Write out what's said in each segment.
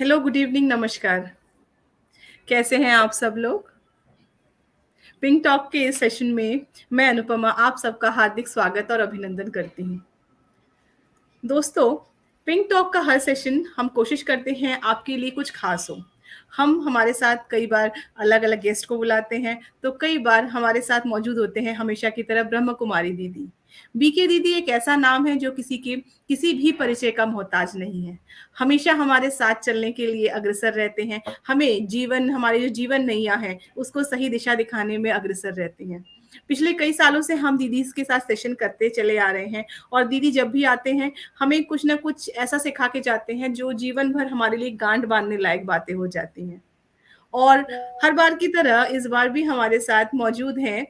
Hello, good evening, नमस्कार। कैसे हैं आप सब लोग? पिंक टॉक के इस सेशन में मैं अनुपमा आप सबका हार्दिक स्वागत और अभिनंदन करती हूँ। दोस्तों, पिंक टॉक का हर सेशन हम कोशिश करते हैं आपके लिए कुछ खास हो। हम हमारे साथ कई बार अलग-अलग गेस्ट को बुलाते हैं, तो कई बार हमारे साथ मौजूद होते हैं हमेशा की तरह ब्रह्म कुमारी दीदी। बीके दीदी एक ऐसा नाम है जो किसी भी परिचय का मोहताज नहीं है। हमेशा हमारे साथ चलने के लिए अग्रसर रहते हैं। हमारी जो जीवन नैया है, उसको सही दिशा दिखाने में अग्रसर रहते हैं। पिछले कई सालों से हम दीदी के साथ सेशन करते चले आ रहे हैं और दीदी जब भी आते हैं हमें कुछ ना कुछ ऐसा सिखा के जाते हैं जो जीवन भर हमारे लिए गांठ बांधने लायक बातें हो जाती हैं। और हर बार की तरह इस बार भी हमारे साथ मौजूद हैं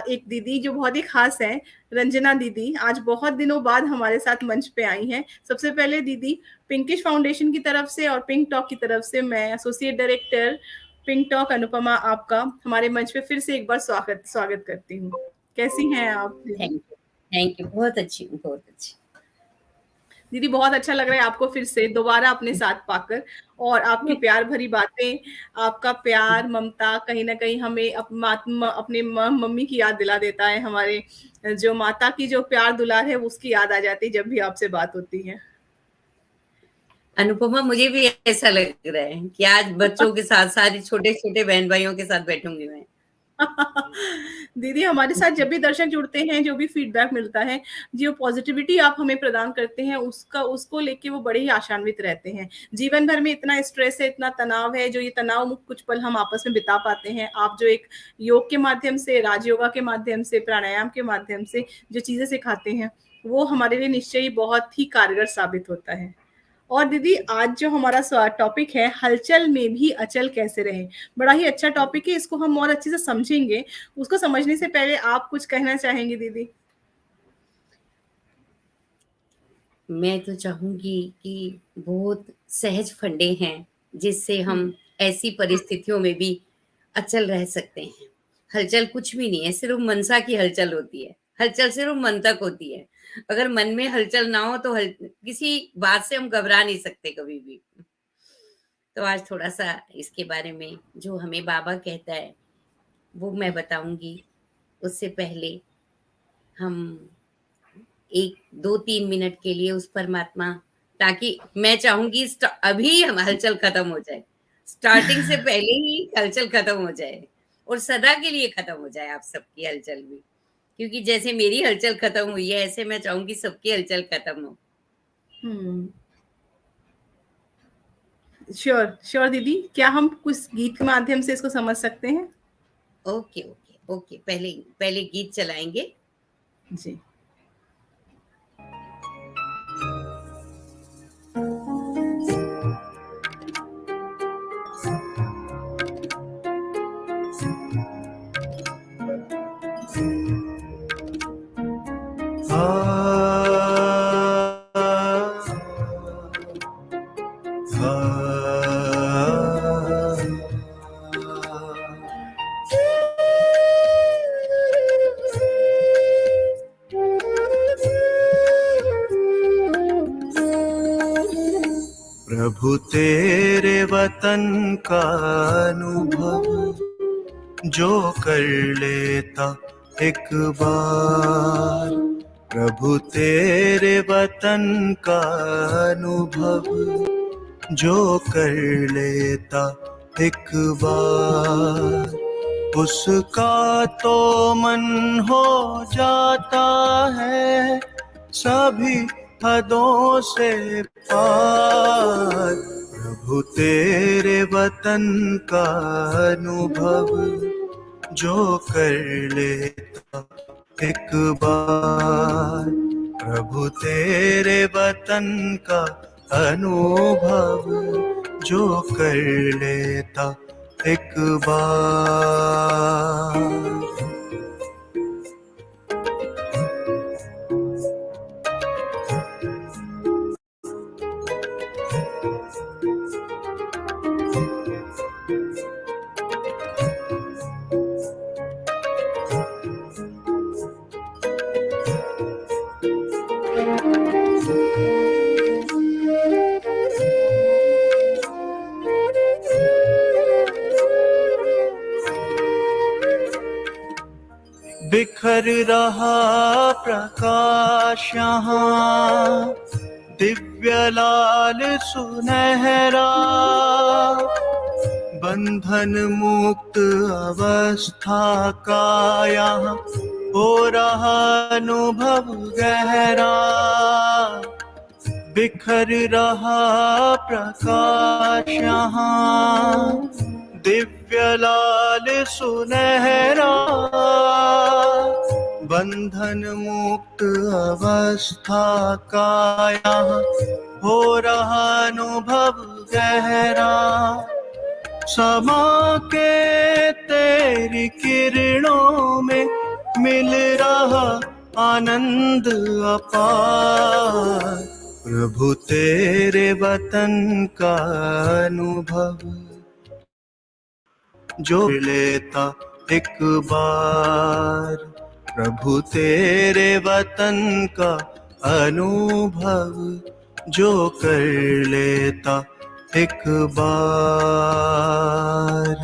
एक दीदी जो बहुत ही खास हैं, रंजना दीदी। आज बहुत दिनों बाद हमारे साथ मंच पे आई हैं। सबसे पहले दीदी, पिंकिश फाउंडेशन की तरफ से और पिंक टॉक की तरफ से मैं associate director pink talk Anupama आपका हमारे मंच पे फिर से एक बार स्वागत स्वागत करती हूँ। कैसी हैं आप दीदी? Thank you. बहुत अच्छी, बहुत अच्छी। दीदी बहुत अच्छा लग रहा है आपको फिर से दोबारा अपने साथ पाकर और आपकी प्यार भरी बातें, आपका प्यार, ममता कहीं न कहीं हमें अपने मम्मी की याद दिला देता है। हमारे जो माता की जो प्यार दुलार है, उसकी याद आ जाती है जब भी आपसे बात होती है। अनुपमा, मुझे भी ऐसा लग रहा है कि आज बच्चों के साथ, सारे छोटे-छोटे बहन-भाइयों के साथ बैठूँगी मैं। दीदी हमारे साथ जब भी दर्शक जुड़ते हैं, जो भी फीडबैक मिलता है, जो पॉजिटिविटी आप हमें प्रदान करते हैं, उसको लेके वो बड़े ही आशान्वित रहते हैं। जीवन भर में इतना स्ट्रेस है, इतना तनाव है, जो ये तनाव मुक्त कुछ पल हम आपस में बिता पाते हैं। आप जो एक योग के माध्यम से, राजयोगा के माध्यम से, प्राणायाम के माध्यम से जो चीज़ें सिखाते हैं, वो हमारे लिए निश्चय ही बहुत ही कारगर साबित होता है। और दीदी आज जो हमारा टॉपिक है, हलचल में भी अचल कैसे रहें। बड़ा ही अच्छा टॉपिक है, इसको हम और अच्छे से समझेंगे। उसको समझने से पहले आप कुछ कहना चाहेंगी दीदी? मैं तो चाहूँगी कि बहुत सहज फंडे हैं, जिससे हम ऐसी परिस्थितियों में भी अचल रह सकते हैं। हलचल कुछ भी नहीं है, सिर्फ़ मनसा की हलचल होती है। हलचल सिर्फ़ मन तक होती है। अगर मन में हलचल ना हो तो हल किसी बात से हम घबरा नहीं सकते कभी भी। तो आज थोड़ा-सा इसके बारे में जो हमें बाबा कहता है, वो मैं बताऊँगी। उससे पहले हम 1, 2, 3 मिनट के लिए उस परमात्मा, ताकि मैं चाहूँगी अभी हम हलचल खत्म हो जाए। स्टार्टिंग से पहले ही हलचल खत्म हो जाए और सदा के लिए खत्म हो जाए आप सबकी हलचल भी। क्योंकि जैसे मेरी हलचल खत्म हुई है, ऐसे मैं चाहूँगी सबकी हलचल खत्म हो। हुँ। श्योर, श्योर दीदी। क्या हम कुछ गीत के माध्यम से इसको समझ सकते हैं? Okay, okay, okay. पहले पहले गीत चलाएँगे। जी। प्रभु तेरे वतन का अनुभव जो कर लेता एक बार, प्रभु तेरे वतन का अनुभव जो कर लेता एक बार, उसका तो मन हो जाता है सभी हदों से पार। प्रभु तेरे वतन का अनुभव जो कर लेता एक बार, प्रभु तेरे वतन का अनुभव जो कर लेता एक बार। बिखर रहा प्रकाश यहाँ, दिव्य लाल सुनहरा, बंधन मुक्त अवस्था का यहाँ हो रहा अनुभव गहरा। बिखर रहा प्रकाश यहाँ, दिव्य लाल सुनहरा, बंधन मुक्त अवस्था का यहाँ हो रहा अनुभव गहरा। समा के तेरी किरणों में मिल रहा आनंद अपार, प्रभु तेरे वतन का अनुभव जो लेता एक बार, प्रभु तेरे वतन का अनुभव जो कर लेता एक बार।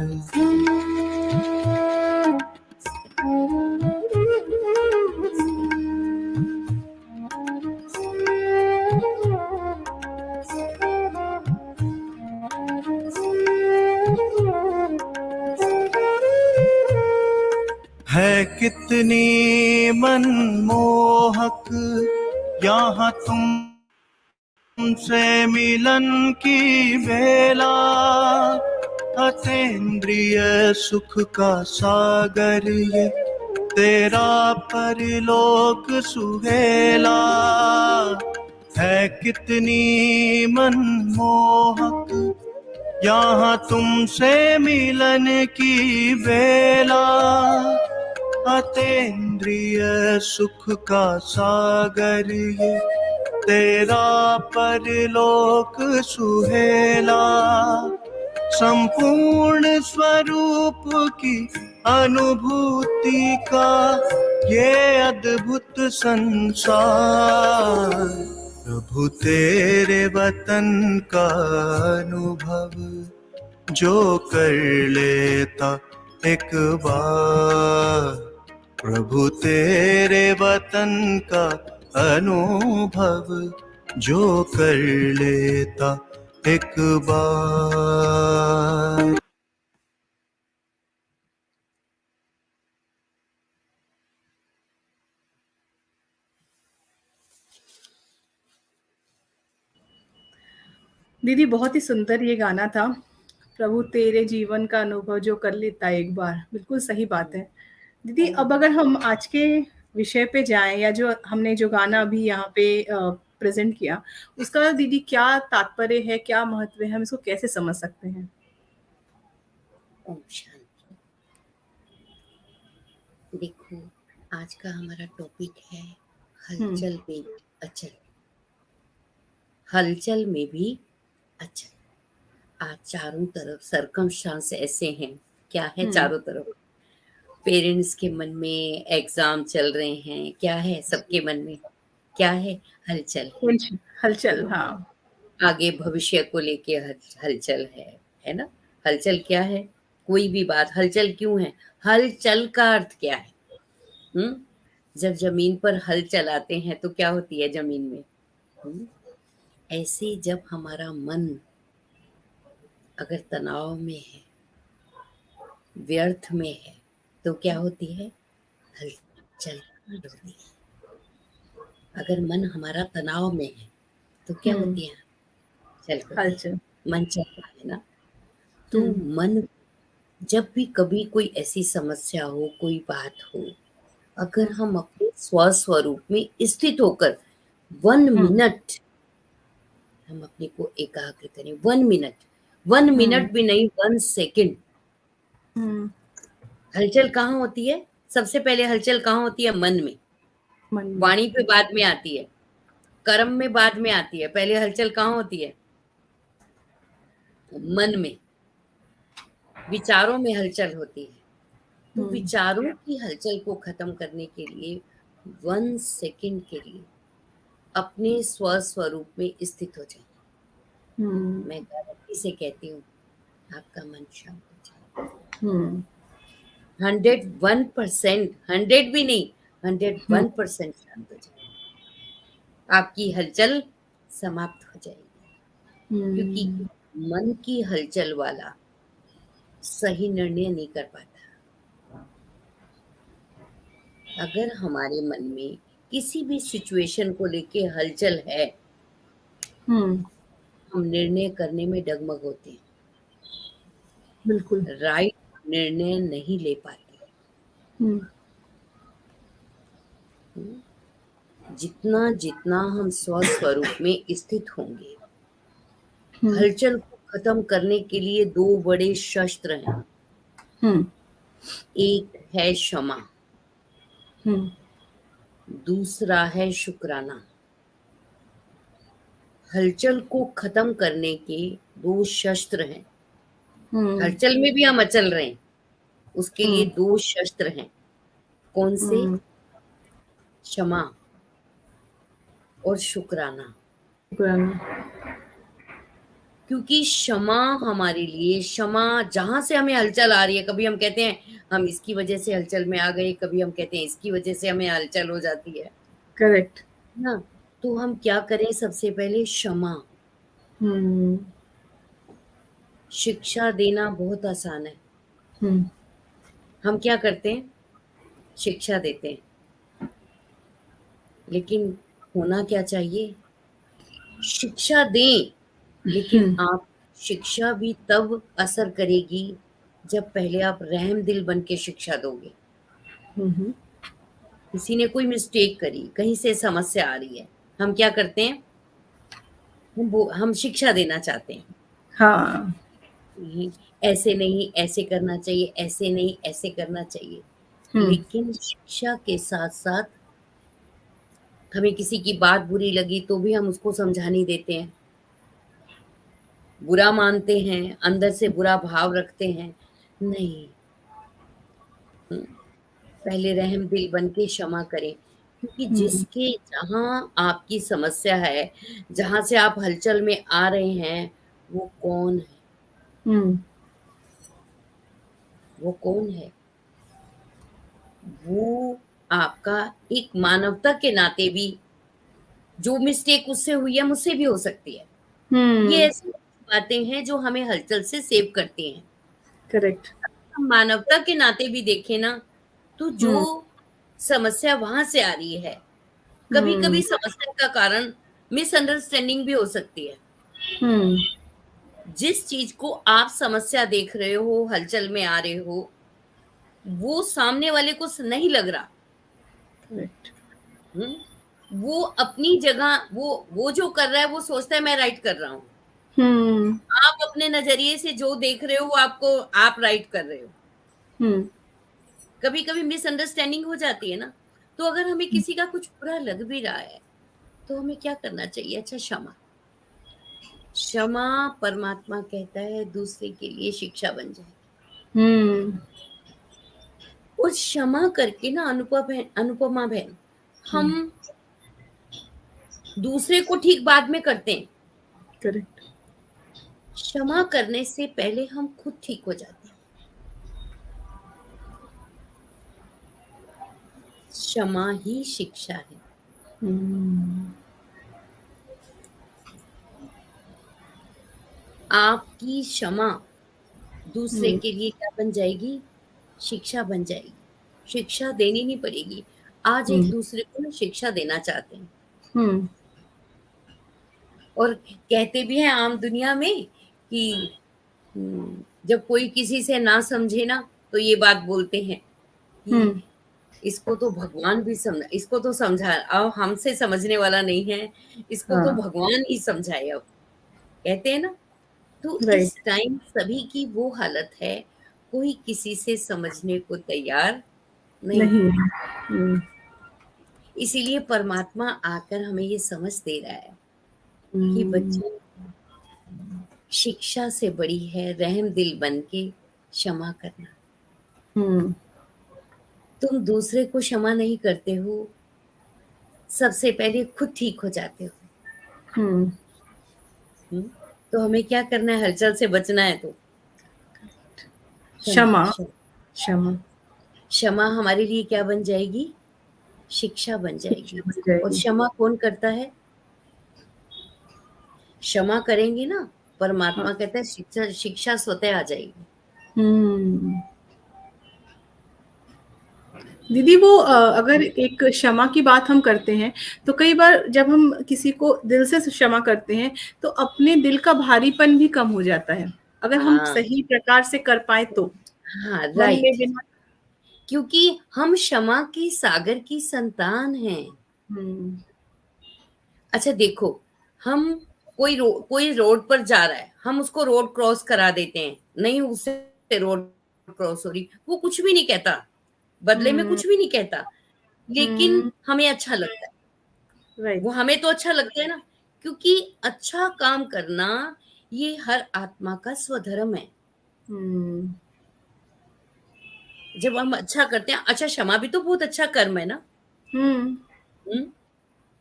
है कितनी मनमोहक यहाँ तुमसे मिलन की बेला, अतीन्द्रिय सुख का सागर ये तेरा परलोक सुहेला। है कितनी मनमोहक यहाँ तुमसे मिलन की बेला, अतीन्द्रिय सुख का सागर ये तेरा परलोक सुहेला। संपूर्ण स्वरूप की अनुभूति का ये अद्भुत संसार, प्रभु तेरे वतन का अनुभव जो कर लेता एक बार, प्रभु तेरे वतन का अनुभव जो कर लेता एक बार। दीदी बहुत ही सुंदर ये गाना था, प्रभु तेरे जीवन का अनुभव जो कर लेता एक बार। बिल्कुल सही बात है दीदी। अब अगर हम आज के विषय पे जाएं, या जो हमने जो गाना अभी यहाँ पे प्रेजेंट किया, उसका दीदी क्या तात्पर्य है, क्या महत्व है, हम इसको कैसे समझ सकते हैं? ओम शांति। देखो, आज का हमारा टॉपिक है हलचल में भी अचल, हलचल में भी अचल। आज चारों तरफ सरकमस्टांस ऐसे हैं, क्या है चारों तरफ? पेरेंट्स के मन में एग्जाम चल रहे हैं, क्या है सबके मन में? क्या है? हलचल है। हलचल, हाँ। आगे भविष्य को लेके हलचल है ना? हलचल क्या है? कोई भी बात, हलचल क्यों है? हलचल का अर्थ क्या है? जब जमीन पर हल चलाते हैं तो क्या होती है जमीन में? ऐसे जब हमारा मन अगर तनाव में है, व्यर्थ में है, तो क्या होती है? हलचल होती है। अगर मन हमारा तनाव में है तो क्या होती है? हलचल। मन चल रहा है ना? तो मन जब भी कभी कोई ऐसी समस्या हो, कोई बात हो, अगर हम अपने स्वस्वरूप में स्थित होकर 1 मिनट हम अपने को एकाग्र करें, 1 मिनट भी नहीं, 1 सेकंड। हलचल कहाँ होती है? सबसे पहले हलचल कहाँ होती है? मन में। वाणी पे बाद में आती है, कर्म में बाद में आती है, पहले हलचल कहाँ होती है? मन में। विचारों में हलचल होती है। तो विचारों की हलचल को खत्म करने के लिए 1 सेकंड के लिए अपने स्वस्वरूप में स्थित हो जाए। मैं गारंटी से कहती हूँ, आपका मन शांत हो जाए। 101%, 100 भी नहीं, 101% शांत हो जाए, आपकी हलचल समाप्त हो जाएगी, क्योंकि मन की हलचल वाला सही निर्णय नहीं कर पाता। अगर हमारे मन में किसी भी सिचुएशन को लेके हलचल है, हम निर्णय करने में डगमग होते हैं, बिल्कुल। राइट निर्णय नहीं ले पाते। जितना जितना हम स्वस्वरूप में स्थित होंगे, हलचल को खत्म करने के लिए 2 बड़े शस्त्र हैं। एक है क्षमा, दूसरा है शुक्राना। हलचल को खत्म करने के 2 शस्त्र हैं। हलचल में भी हम अचल रहे हैं, उसके लिए 2 शस्त्र हैं। कौन से? क्षमा और शुक्राना। क्योंकि क्षमा हमारे लिए, क्षमा जहां से हमें हलचल आ रही है, कभी हम कहते हैं हम इसकी वजह से हलचल में आ गए, कभी हम कहते हैं इसकी वजह से हमें हलचल हो जाती है, करेक्ट ना? तो हम क्या करें? सबसे पहले क्षमा। शिक्षा देना बहुत आसान है। हम क्या करते हैं? शिक्षा देते हैं, लेकिन होना क्या चाहिए? शिक्षा दें, लेकिन आप शिक्षा भी तब असर करेगी जब पहले आप रहम दिल बन के शिक्षा दोगे। किसी ने कोई मिस्टेक करी, कहीं से समस्या आ रही है, हम क्या करते हैं? हम शिक्षा देना चाहते हैं। हाँ। ऐसे नहीं, ऐसे करना चाहिए, ऐसे नहीं, ऐसे करना चाहिए। लेकिन शिक्षा के साथ साथ हमें किसी की बात बुरी लगी तो भी हम उसको समझा नहीं देते हैं, बुरा मानते हैं, अंदर से बुरा भाव रखते हैं। नहीं, पहले रहम दिल बन के क्षमा करें, क्योंकि जिसके जहां आपकी समस्या है, जहां से आप हलचल में आ रहे हैं, वो कौन है? वो कौन है? वो आपका एक मानवता के नाते भी, जो मिस्टेक उससे हुई है मुझसे भी हो सकती है। ये ऐसी बातें हैं जो हमें हलचल से सेव करती हैं। करेक्ट। हम मानवता के नाते भी देखें ना, तो जो समस्या वहां से आ रही है, कभी कभी समस्या का कारण मिसअंडरस्टैंडिंग भी हो सकती है। जिस चीज को आप समस्या देख रहे हो, हलचल में आ रहे हो, वो सामने वाले को नहीं लग रहा। करेक्ट। वो अपनी जगह, वो जो कर रहा है वो सोचता है मैं राइट कर रहा हूँ। आप अपने नजरिए से जो देख रहे हो वो आप राइट कर रहे हो। कभी कभी मिसअंडरस्टैंडिंग हो जाती है ना, तो अगर हमें किसी का कुछ बुरा लग भी रहा है तो हमें क्या करना चाहिए? अच्छा, क्षमा। क्षमा, परमात्मा कहता है, दूसरे के लिए शिक्षा बन जाए। और क्षमा करके ना, अनुपमा बहन, हम दूसरे को ठीक बाद में करते हैं। करेक्ट। क्षमा करने से पहले हम खुद ठीक हो जाते हैं। क्षमा ही शिक्षा है। आपकी क्षमा दूसरे के लिए क्या बन जाएगी? शिक्षा बन जाएगी। शिक्षा देनी नहीं पड़ेगी। आज एक दूसरे को शिक्षा देना चाहते हैं, और कहते भी हैं आम दुनिया में कि जब कोई किसी से ना समझे ना, तो ये बात बोलते हैं कि इसको तो भगवान भी समझा, इसको तो समझा, अब हमसे समझने वाला नहीं है, इसको तो भगवान ही समझाए। अब कहते हैं ना, तो इस टाइम सभी की वो हालत है, कोई किसी से समझने को तैयार नहीं। इसीलिए परमात्मा आकर हमें ये समझ दे रहा है कि बच्चों, शिक्षा से बड़ी है रहम दिल बन के क्षमा करना। तुम दूसरे को क्षमा नहीं करते हो, सबसे पहले खुद ठीक हो जाते हो। तो हमें क्या करना है? हलचल से बचना है तो क्षमा। क्षमा। क्षमा हमारे लिए क्या बन जाएगी? शिक्षा बन शिक्षा जाएगी। बन और जाएगी। क्षमा कौन करता है? क्षमा करेंगे ना, हाँ। परमात्मा कहता है शिक्षा शिक्षा स्वतः आ जाएगी। हम्म। दीदी वो अगर एक क्षमा की बात हम करते हैं तो कई बार जब हम किसी को दिल से क्षमा करते हैं तो अपने दिल का भारीपन भी कम हो जाता है, अगर हम हाँ, सही प्रकार से कर पाए तो। हाँ, मन में राइट। बिना। क्योंकि हम क्षमा की सागर की संतान हैं। हम्म। अच्छा देखो, हम कोई रोड पर जा रहा है, हम उसको रोड क्रॉस करा देते हैं, नहीं उससे रोड क्रॉस हो रही, वो कुछ भी नहीं कहता, बदले में हम्म। कुछ भी नहीं कहता, लेकिन हम्म। हमें अच्छा लगता है। वो राइट। हमें तो अच्छा लगता है ना, क्योंकि अच्छा काम करना ये हर आत्मा का स्वधर्म है। हम्म। जब हम अच्छा करते हैं, अच्छा क्षमा भी तो बहुत अच्छा कर्म है ना। हम्म। हुँ?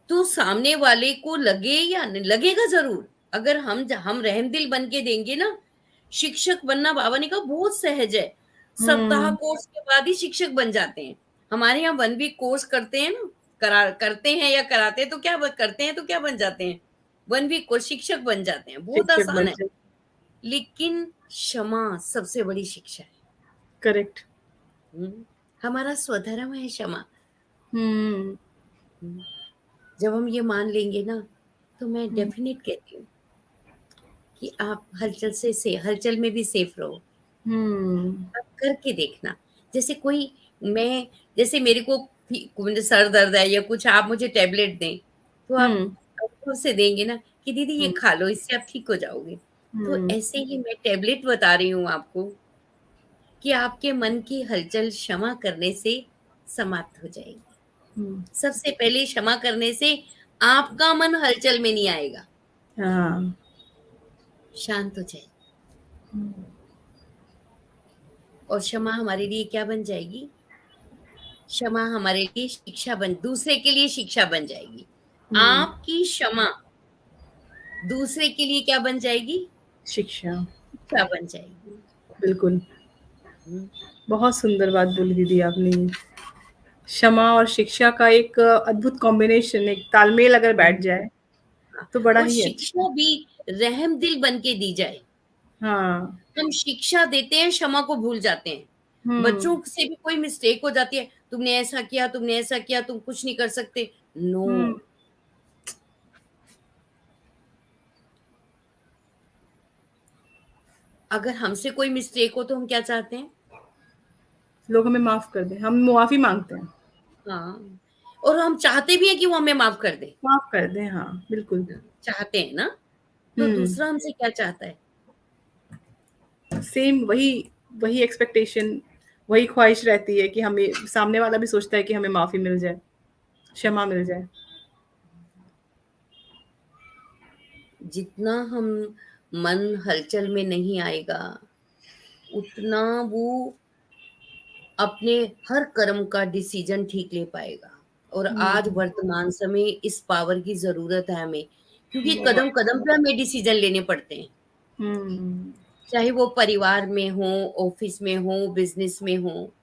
तो सामने वाले को लगे या नहीं लगेगा ज़रूर। अगर हम रहमदिल बन के देंगे ना, शिक्षक बनना बाबा ने कहा बहुत सहज है। सप्ताह हम्म। कोर्स के बाद ही शिक्षक बन जाते हैं। हमारे यहाँ 1 वीक कोर्स करते हैं ना, करा करते हैं या कराते हैं तो क्या करते हैं तो क्या बन जाते हैं? 1 वीक कोर्स शिक्षक बन जाते हैं, बहुत शिक्षक आसान बन है। जाए। लेकिन क्षमा सबसे बड़ी शिक्षा है। करेक्ट। हुँ? हमारा स्वधर्म है क्षमा। हम्म। हुँ? जब हम ये मान लेंगे ना, तो मैं हम्म। डेफ़िनिट कहती हूँ कि आप हलचल में भी सेफ रहो। हम्म। आप करके देखना। जैसे कोई मैं जैसे मेरे को मुझे सर दर्द है या कुछ आप मुझे टैबलेट दें, तो आप हम्म। अनुभव से देंगे ना कि दीदी ये हम्म। खा लो, इससे आप ठीक हो जाओगे। तो हम्म। ऐसे ही मैं टैबलेट बता रही हूँ आपको कि आपके मन की हलचल क्षमा करने से समाप्त हो जाएगी। हम्म। सबसे पहले क्षमा करने से आपका मन हलचल में नहीं आएगा, हाँ। शांत हो जाएगा। हम्म। और क्षमा हमारे लिए क्या बन जाएगी? क्षमा हमारे लिए दूसरे के लिए शिक्षा बन जाएगी। हम्म। आपकी क्षमा दूसरे के लिए क्या बन जाएगी? शिक्षा। शिक्षा बन जाएगी। बिल्कुल। हुँ, बहुत सुंदर बात बोली दीदी आपने। क्षमा और शिक्षा का एक अद्भुत कॉम्बिनेशन, एक तालमेल अगर हुँ, बैठ जाए हाँ। तो बड़ा और ही अच्छा। शिक्षा भी रहमदिल बन के दी जाए। हाँ। हम शिक्षा देते हैं, क्षमा को भूल जाते हैं। हम्म। बच्चों से भी कोई मिस्टेक हो जाती है, तुमने ऐसा किया, तुम कुछ नहीं कर सकते। हम्म। नो, अगर हमसे कोई मिस्टेक हो तो हम क्या चाहते हैं? लोग हमें माफ कर दें, हम मुआफी मांगते हैं। हाँ, और हम चाहते भी हैं कि वो हमें माफ़ कर दे। माफ कर दें, हाँ बिल्कुल। चाहते हैं ना? तो हम्म। दूसरा हमसे क्या चाहता है? सेम वही, वही एक्सपेक्टेशन, वही ख्वाहिश रहती है कि हमें, सामने वाला भी सोचता है कि हमें माफी मिल जाए, क्षमा मिल जाए। जितना हम मन हलचल में नहीं आएगा, उतना वो अपने हर कर्म का डिसीज़न ठीक ले पाएगा। और आज हम्म। वर्तमान समय इस पावर की ज़रूरत है हमें, क्योंकि बहुत। कदम-कदम पे हमें डिसीज़न लेने पड़ते हैं। हम्म। चाहे वो परिवार में हो, ऑफ़िस में हो, बिज़नेस में हो।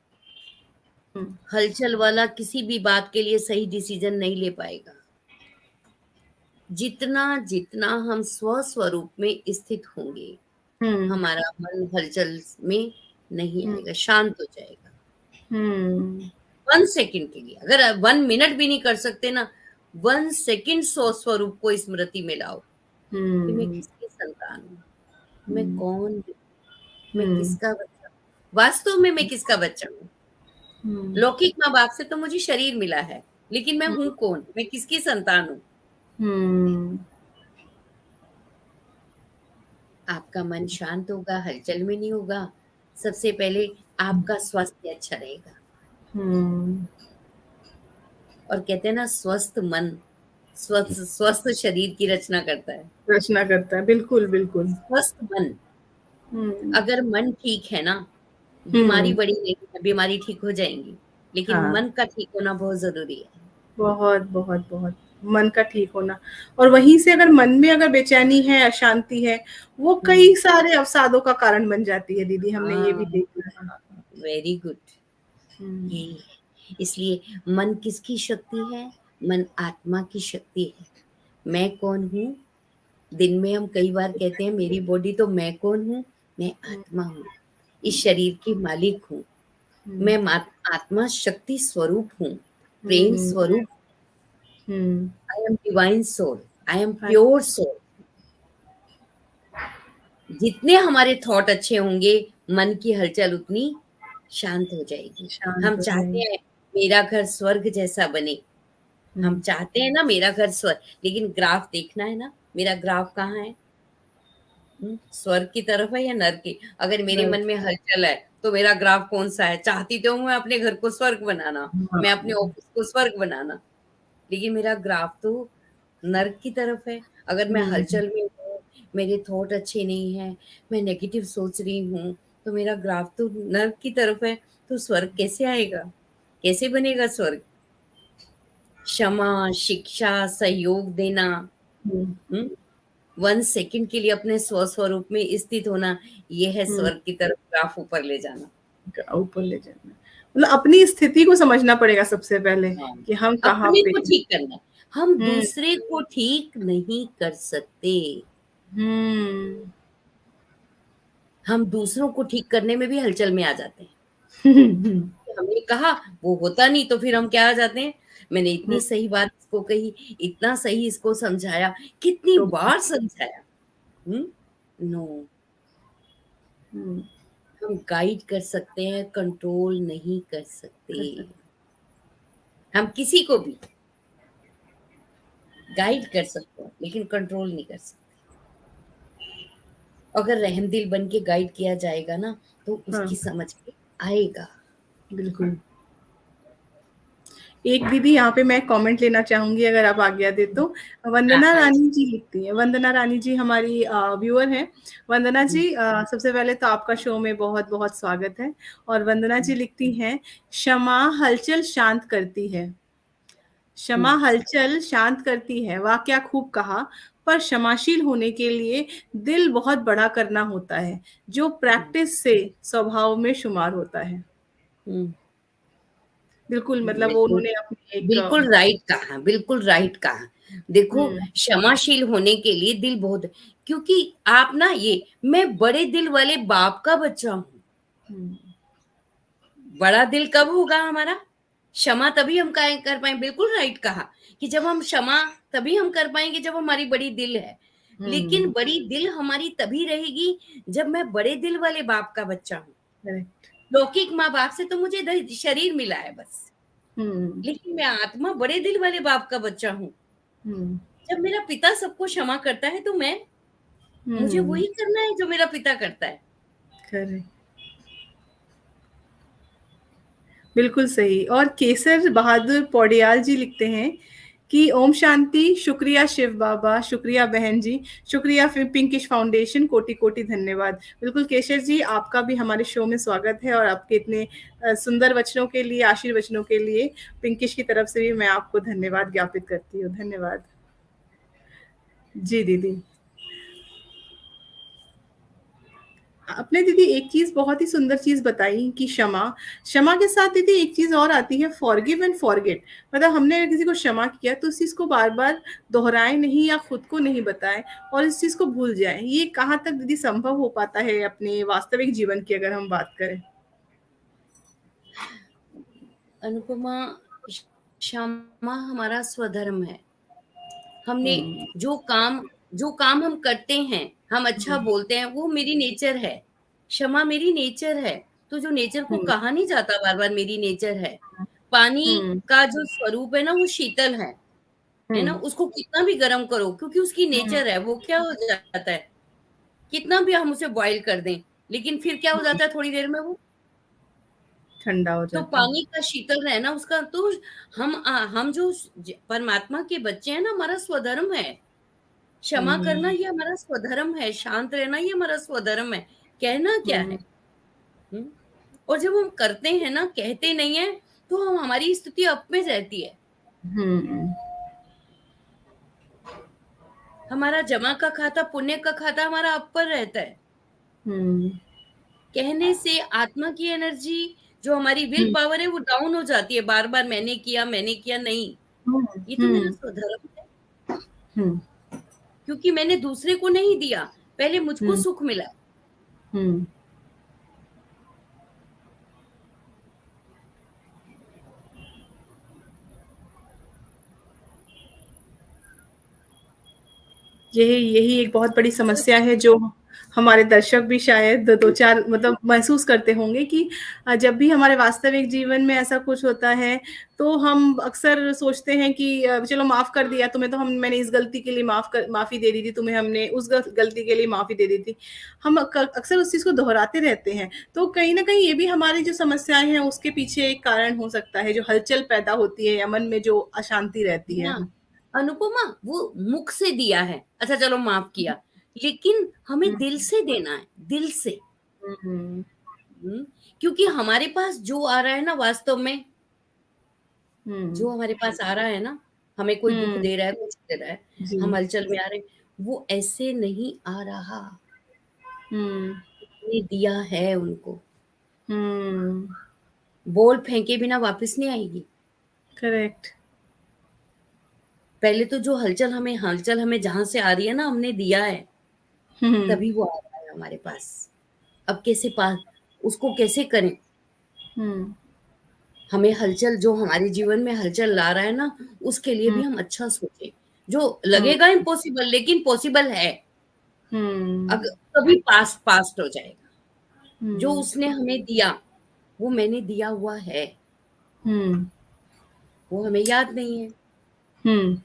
हम्म। हलचल वाला किसी भी बात के लिए सही डिसीज़न नहीं ले पाएगा। जितना हम स्वस्वरूप में स्थित होंगे, हम्म। हमारा मन हलचल में नहीं हम्म। आएगा, शांत हो जाएगा। हम्म। 1 सेकंड के लिए, अगर 1 मिनट भी नहीं कर सकते ना, 1 सेकंड स्वस्वरूप को स्मृति में लाओ कि मैं हम्म। किसकी संतान हूँ? मैं हम्म। कौन हूँ? मैं हम्म। किसका बच्चा हूँ? वास्तव में मैं किसका बच्चा हूँ? हम्म। लौकिक माँ-बाप से तो मुझे शरीर मिला है, लेकिन मैं हूँ कौन? मैं किसकी संतान हूँ? हम्म। आपका मन शांत होगा, हलचल में नहीं होगा। सबसे पहले आपका स्वास्थ्य अच्छा रहेगा। हम्म। और कहते हैं ना स्वस्थ मन, स्वस्थ स्वस्थ शरीर की रचना करता है। रचना करता है, बिल्कुल बिल्कुल। स्वस्थ मन, हम्म। अगर मन ठीक है ना, बीमारी हम्म। बड़ी नहीं है, बीमारी ठीक हो जाएँगी, लेकिन हाँ। मन का ठीक होना बहुत ज़रूरी है। बहुत बहुत बहुत, मन का ठीक होना। और वहीं से अगर मन में अगर बेचैनी है, अशांति है, वो हुँ, कई सारे अवसादों का कारण बन जाती है दीदी, हमने ये भी हाँ, देखा है। Very good. यही है। इसलिए मन किसकी शक्ति है? मन आत्मा की शक्ति है। मैं कौन हूँ? दिन में हम कई बार कहते हैं मेरी बॉडी, तो मैं कौन हूँ? मैं आत्मा हूँ, इस शरीर की मालिक हूँ। मैं आत्मा शक्ति स्वरूप हूँ, प्रेम स्वरूप। I am divine soul, I am pure soul. जितने हमारे थॉट अच्छे होंगे, मन की हलचल उतनी शांत हो जाएगी। हम चाहते हैं मेरा घर स्वर्ग जैसा बने, हम चाहते हैं ना मेरा घर स्वर्ग, लेकिन ग्राफ देखना है ना, मेरा ग्राफ कहाँ है? स्वर्ग की तरफ है या नर्क की? अगर मेरे मन में हलचल है तो मेरा ग्राफ कौन सा है? चाहती तो मैं अपने घर को स्वर्ग बनाना, मैं अपने ऑफिस को स्वर्ग बनाना, लेकिन मेरा ग्राफ तो नर्क की तरफ है। अगर मैं हलचल में हूँ, मेरे थॉट अच्छे नहीं है, मैं नेगेटिव सोच रही हूँ, तो मेरा ग्राफ तो नर्क की तरफ है। तो स्वर्ग कैसे आएगा? कैसे बनेगा स्वर्ग? क्षमा, शिक्षा, सहयोग देना, 1 सेकंड के लिए अपने स्वस्वरूप में स्थित होना, ये है स्वर्ग की तरफ ग्राफ ऊपर ले जाना। ऊपर ले जाना मतलब अपनी स्थिति को समझना पड़ेगा सबसे पहले कि हम कहाँ अपने पे को ठीक करना। हम दूसरे को ठीक नहीं कर सकते। हम दूसरों को ठीक करने में भी हलचल में आ जाते हैं। हमने कहा वो होता नहीं, तो फिर हम क्या आ जाते हैं? मैंने इतनी सही बात इसको कही, इतना सही इसको समझाया, कितनी बार समझाया, नो। हम गाइड कर सकते हैं, कंट्रोल नहीं कर सकते। हम किसी को भी गाइड कर सकते हैं, लेकिन कंट्रोल नहीं कर सकते। अगर रहमदिल बन के गाइड किया जाएगा ना, तो उसकी समझ में आएगा। बिल्कुल। एक दीदी यहाँ पे मैं कमेंट लेना चाहूंगी, अगर आप आज्ञा दे तो। वंदना रानी जी लिखती हैं। वंदना रानी जी हमारी व्यूअर हैं। वंदना जी, सबसे पहले तो आपका शो में बहुत बहुत स्वागत है। और वंदना जी लिखती हैं, क्षमा हलचल शांत करती है। क्षमा हलचल शांत करती है। वाह, क्या खूब कहा। पर क्षमाशील होने के लिए दिल बहुत बड़ा करना होता है, जो प्रैक्टिस से स्वभाव में शुमार होता है। बिल्कुल, मतलब वो उन्होंने अपनी एक बिल्कुल राइट कहा, बिल्कुल राइट कहा। देखो, क्षमाशील होने के लिए दिल बहुत, क्योंकि आप ना, ये मैं बड़े दिल वाले बाप का बच्चा हूँ। बड़ा दिल कब होगा हमारा? क्षमा तभी हम कर पाए। बिल्कुल राइट कहा कि जब हम क्षमा तभी हम कर पाएंगे जब हमारी बड़ी दिल है। लेकिन बड़ी दिल हमारी तभी रहेगी जब मैं बड़े दिल वाले बाप का बच्चा हूँ। लौकिक माँ बाप से तो मुझे शरीर मिला है बस, लेकिन मैं आत्मा बड़े दिल वाले बाप का बच्चा हूँ। जब मेरा पिता सबको क्षमा करता है, तो मुझे वही करना है जो मेरा पिता करता है। बिल्कुल सही। और केसर बहादुर पौडियाल जी लिखते हैं कि ओम शांति, शुक्रिया शिव बाबा, शुक्रिया बहन जी, शुक्रिया पिंकिश फाउंडेशन, कोटि कोटि धन्यवाद। बिल्कुल केसर जी, आपका भी हमारे शो में स्वागत है, और आपके इतने सुंदर वचनों के लिए, आशीर्वचनों के लिए पिंकिश की तरफ से भी मैं आपको धन्यवाद ज्ञापित करती हूँ। धन्यवाद जी दीदी। आपने दीदी एक चीज, बहुत ही सुंदर चीज बताई कि क्षमा, क्षमा के साथ दीदी एक चीज और आती है, फॉरगिव एंड फॉरगेट। मतलब हमने किसी को क्षमा किया तो उस चीज को बार बार दोहराए नहीं, या खुद को नहीं बताएं और इस चीज को भूल जाएं। ये कहाँ तक दीदी संभव हो पाता है अपने वास्तविक जीवन की अगर हम बात करें? अनुपमा, क्षमा हमारा स्वधर्म है। हमने जो काम हम करते हैं, हम अच्छा बोलते हैं, वो मेरी नेचर है। क्षमा मेरी नेचर है। तो जो नेचर को कहा नहीं जाता बार बार, मेरी नेचर है। पानी का जो स्वरूप है ना, वो शीतल है ना। उसको कितना भी गर्म करो, क्योंकि उसकी नेचर है, वो क्या हो जाता है, कितना भी हम उसे बॉईल कर दें, लेकिन फिर क्या हो जाता है, थोड़ी देर में वो ठंडा हो तो जाता है। पानी का शीतल रहना उसका, तो हम जो परमात्मा के बच्चे हैं ना, हमारा स्वधर्म है। क्षमा करना ये हमारा स्वधर्म है, शांत रहना ये हमारा स्वधर्म है। कहना क्या है? और जब हम करते हैं ना, कहते नहीं है, तो हमारी स्थिति अप में रहती है। हमारा जमा का खाता, पुण्य का खाता हमारा अप पर रहता है। कहने से आत्मा की एनर्जी जो हमारी विल पावर है वो डाउन हो जाती है, बार बार मैंने किया नहीं, ये तो मेरा स्वधर्म है, हम्म क्योंकि मैंने दूसरे को नहीं दिया, पहले मुझको हम्म सुख मिला। हम्म यही यही एक बहुत बड़ी समस्या है जो हमारे दर्शक भी शायद दो चार मतलब महसूस करते होंगे कि जब भी हमारे वास्तविक जीवन में ऐसा कुछ होता है तो हम अक्सर सोचते हैं कि चलो माफ कर दिया तुम्हें, तो हम मैंने इस गलती के लिए माफी दे दी थी तुम्हें, हमने उस गलती के लिए माफी दे दी थी। हम अक्सर उस चीज को दोहराते रहते हैं। तो कहीं ना कहीं ये भी हमारी जो समस्याएं हैं उसके पीछे एक कारण हो सकता है, जो हलचल पैदा होती है या मन में जो अशांति रहती है। हाँ, अनुपमा, वो मुख से दिया है, अच्छा चलो माफ किया, लेकिन हमें दिल से देना है, दिल से। हम्म हम्म, क्योंकि हमारे पास जो आ रहा है ना, वास्तव में जो हम्म हमारे पास आ रहा है ना, हमें कोई दुख हम्म दे रहा है, कुछ दे रहा है, जी हम हलचल में आ रहे हैं, वो ऐसे नहीं आ रहा, हम्म ने दिया है उनको। हम्म बॉल फेंके बिना वापस नहीं आएगी। करेक्ट। पहले तो जो हलचल हमें जहां से आ रही है ना, हमने दिया है, हम्म तभी वो आ रहा है हमारे पास। अब कैसे पास उसको कैसे करें? हम्म हमें हलचल, जो हमारे जीवन में हलचल ला रहा है ना, उसके लिए भी हम्म हम अच्छा सोचें। जो हम्म लगेगा इम्पॉसिबल, लेकिन पॉसिबल है। हम्म अगर कभी पास्ट हो जाएगा। जो हम्म उसने हमें दिया, वो मैंने दिया हुआ है, हम्म वो हमें याद नहीं है। हम्म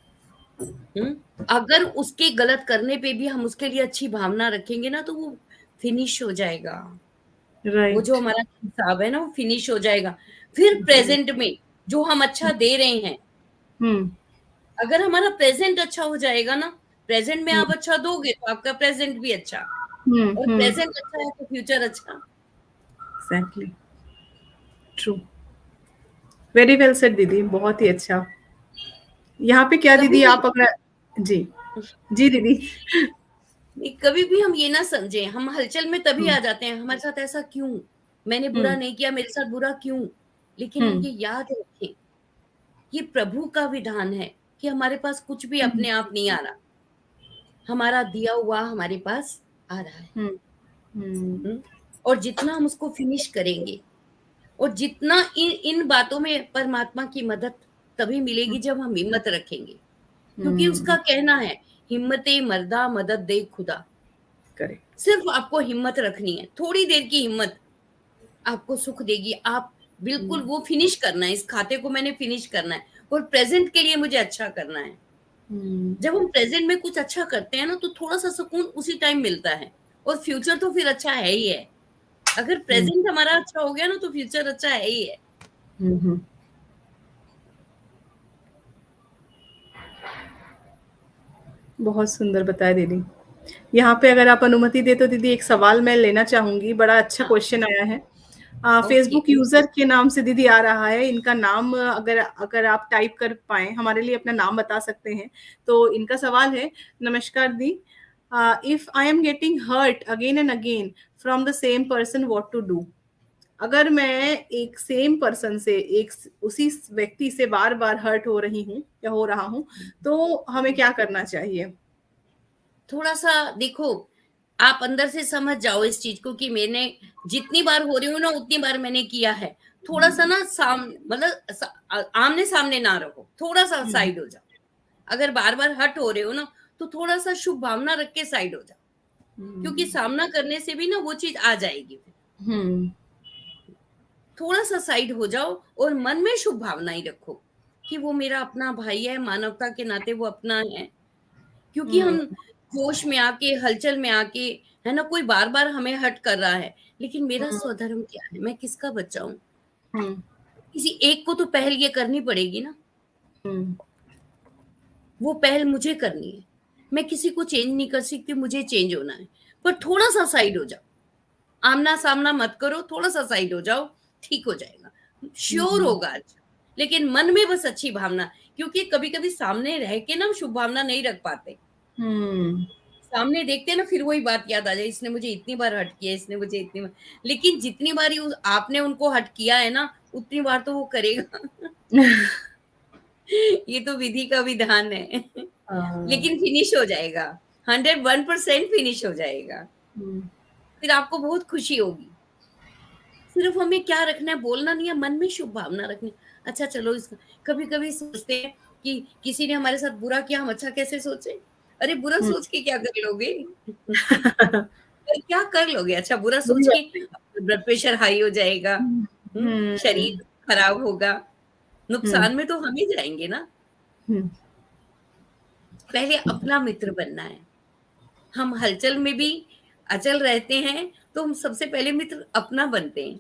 अगर उसके गलत करने पे भी हम उसके लिए अच्छी भावना रखेंगे ना, तो वो फिनिश हो जाएगा। वो जो राइट। हमारा हिसाब है ना, वो फिनिश हो जाएगा। फिर प्रेजेंट में जो हम अच्छा दे रहे हैं, हम्म अगर हमारा प्रेजेंट अच्छा हो जाएगा ना, प्रेजेंट में हम्म आप अच्छा दोगे तो आपका प्रेजेंट भी अच्छा, और हम्म प्रेजेंट अच्छा है तो फ्यूचर अच्छा। Exactly true. Very well said दीदी, बहुत ही अच्छा। यहाँ पे क्या कभी दीदी भी आप अगर जी जी दीदी। कभी भी हम ये ना समझे, हम हलचल में तभी हम्म आ जाते हैं, हमारे साथ ऐसा क्यों, मैंने बुरा हम्म नहीं किया, मेरे साथ बुरा क्यों। लेकिन हम हम्म ये याद रखें, ये प्रभु का विधान है कि हमारे पास कुछ भी हम्म अपने आप नहीं आ रहा, हमारा दिया हुआ हमारे पास आ रहा है। हम्म हम्म हुँ? और जितना हम उसको फिनिश करेंगे, और जितना इन इन बातों में परमात्मा की मदद तभी मिलेगी जब हम हिम्मत रखेंगे। क्योंकि उसका कहना है, हिम्मते मर्दा मदद दे खुदा। करेक्ट। सिर्फ आपको हिम्मत रखनी है, थोड़ी देर की हिम्मत आपको सुख देगी। आप बिल्कुल वो फिनिश करना है, इस खाते को मैंने फिनिश करना है, और प्रेज़ेंट के लिए मुझे अच्छा करना है। जब हम प्रेज़ेंट में कुछ अच्छा करते हैं ना, तो थोड़ा-सा सुकून उसी टाइम मिलता है, और फ्यूचर तो फिर अच्छा है ही है। अगर प्रेज़ेंट हमारा अच्छा हो गया ना, तो फ्यूचर अच्छा है ही है। बहुत सुंदर बताया दीदी। यहाँ पे अगर आप अनुमति दें तो दीदी एक सवाल मैं लेना चाहूँगी, बड़ा अच्छा हाँ, क्वेश्चन आया है। ओके। फेसबुक यूज़र के नाम से दीदी आ रहा है, इनका नाम अगर अगर आप टाइप कर पाएँ, हमारे लिए अपना नाम बता सकते हैं। तो इनका सवाल है, नमस्कार दी, if I am getting hurt again and again from the same person what to do? अगर मैं एक सेम पर्सन से एक उसी व्यक्ति से बार-बार हर्ट हो रही हूँ या हो रहा हूँ, तो हमें क्या करना चाहिए? थोड़ा-सा देखो, आप अंदर से समझ जाओ इस चीज़ को कि मैंने जितनी बार हो रही हूँ ना, उतनी बार मैंने किया है। थोड़ा-सा ना मतलब आमने-सामने ना रहो, थोड़ा-सा हुँ, साइड हो जाओ। अगर बार-बार हर्ट हो रहे हो ना, तो थोड़ा-सा शुभ भावना रख के साइड हो जाओ, क्योंकि हुँ, सामना करने से भी ना वो चीज़ आ जाएगी फिर। हुँ, थोड़ा-सा साइड हो जाओ, और मन में शुभ भावना ही रखो कि वो मेरा अपना भाई है, मानवता के नाते वो अपना है। क्योंकि हुँ, हम जोश में आके, हलचल में आके, है ना, कोई बार-बार हमें हर्ट कर रहा है, लेकिन मेरा हुँ, स्वधर्म क्या है? मैं किसका बच्चा हूँ? हुँ, किसी एक को तो पहल ये करनी पड़ेगी ना, हुँ, वो पहल मुझे करनी है। मैं किसी को चेंज नहीं कर सकती, मुझे चेंज होना है। पर थोड़ा-सा साइड हो जाओ, आमना-सामना मत करो, थोड़ा-सा साइड हो जाओ, ठीक हो जाएगा। श्योर हुँ, होगा अच्छा, लेकिन मन में बस अच्छी भावना, क्योंकि कभी-कभी सामने रह के ना हम शुभ भावना नहीं रख पाते। सामने देखते हैं ना, फिर वही बात याद आ जाए, इसने मुझे इतनी बार हर्ट किया, इसने मुझे इतनी बार, लेकिन जितनी बार आपने उनको हर्ट किया है ना, उतनी बार तो वो करेगा। ये तो विधि का विधान है। हाँ। लेकिन फिनिश हो जाएगा, 101% फिनिश हो जाएगा। हुँ, फिर आपको बहुत खुशी होगी। सिर्फ हमें क्या रखना है, बोलना नहीं है, मन में शुभ भावना रखनी है। अच्छा चलो, इस कभी-कभी सोचते हैं कि किसी ने हमारे साथ बुरा किया, हम अच्छा कैसे सोचे? अरे बुरा हुँ। सोच के क्या कर लोगे? क्या कर लोगे? अच्छा बुरा वही सोच के बात है। ब्लड प्रेशर हाई हो जाएगा, हुँ, शरीर हुँ, खराब होगा, हुँ, नुकसान में तो हम ही जाएँगे ना। हुँ, पहले अपना मित्र बनना है। हम हलचल में भी अचल रहते हैं, तो हम सबसे पहले मित्र अपना बनते हैं,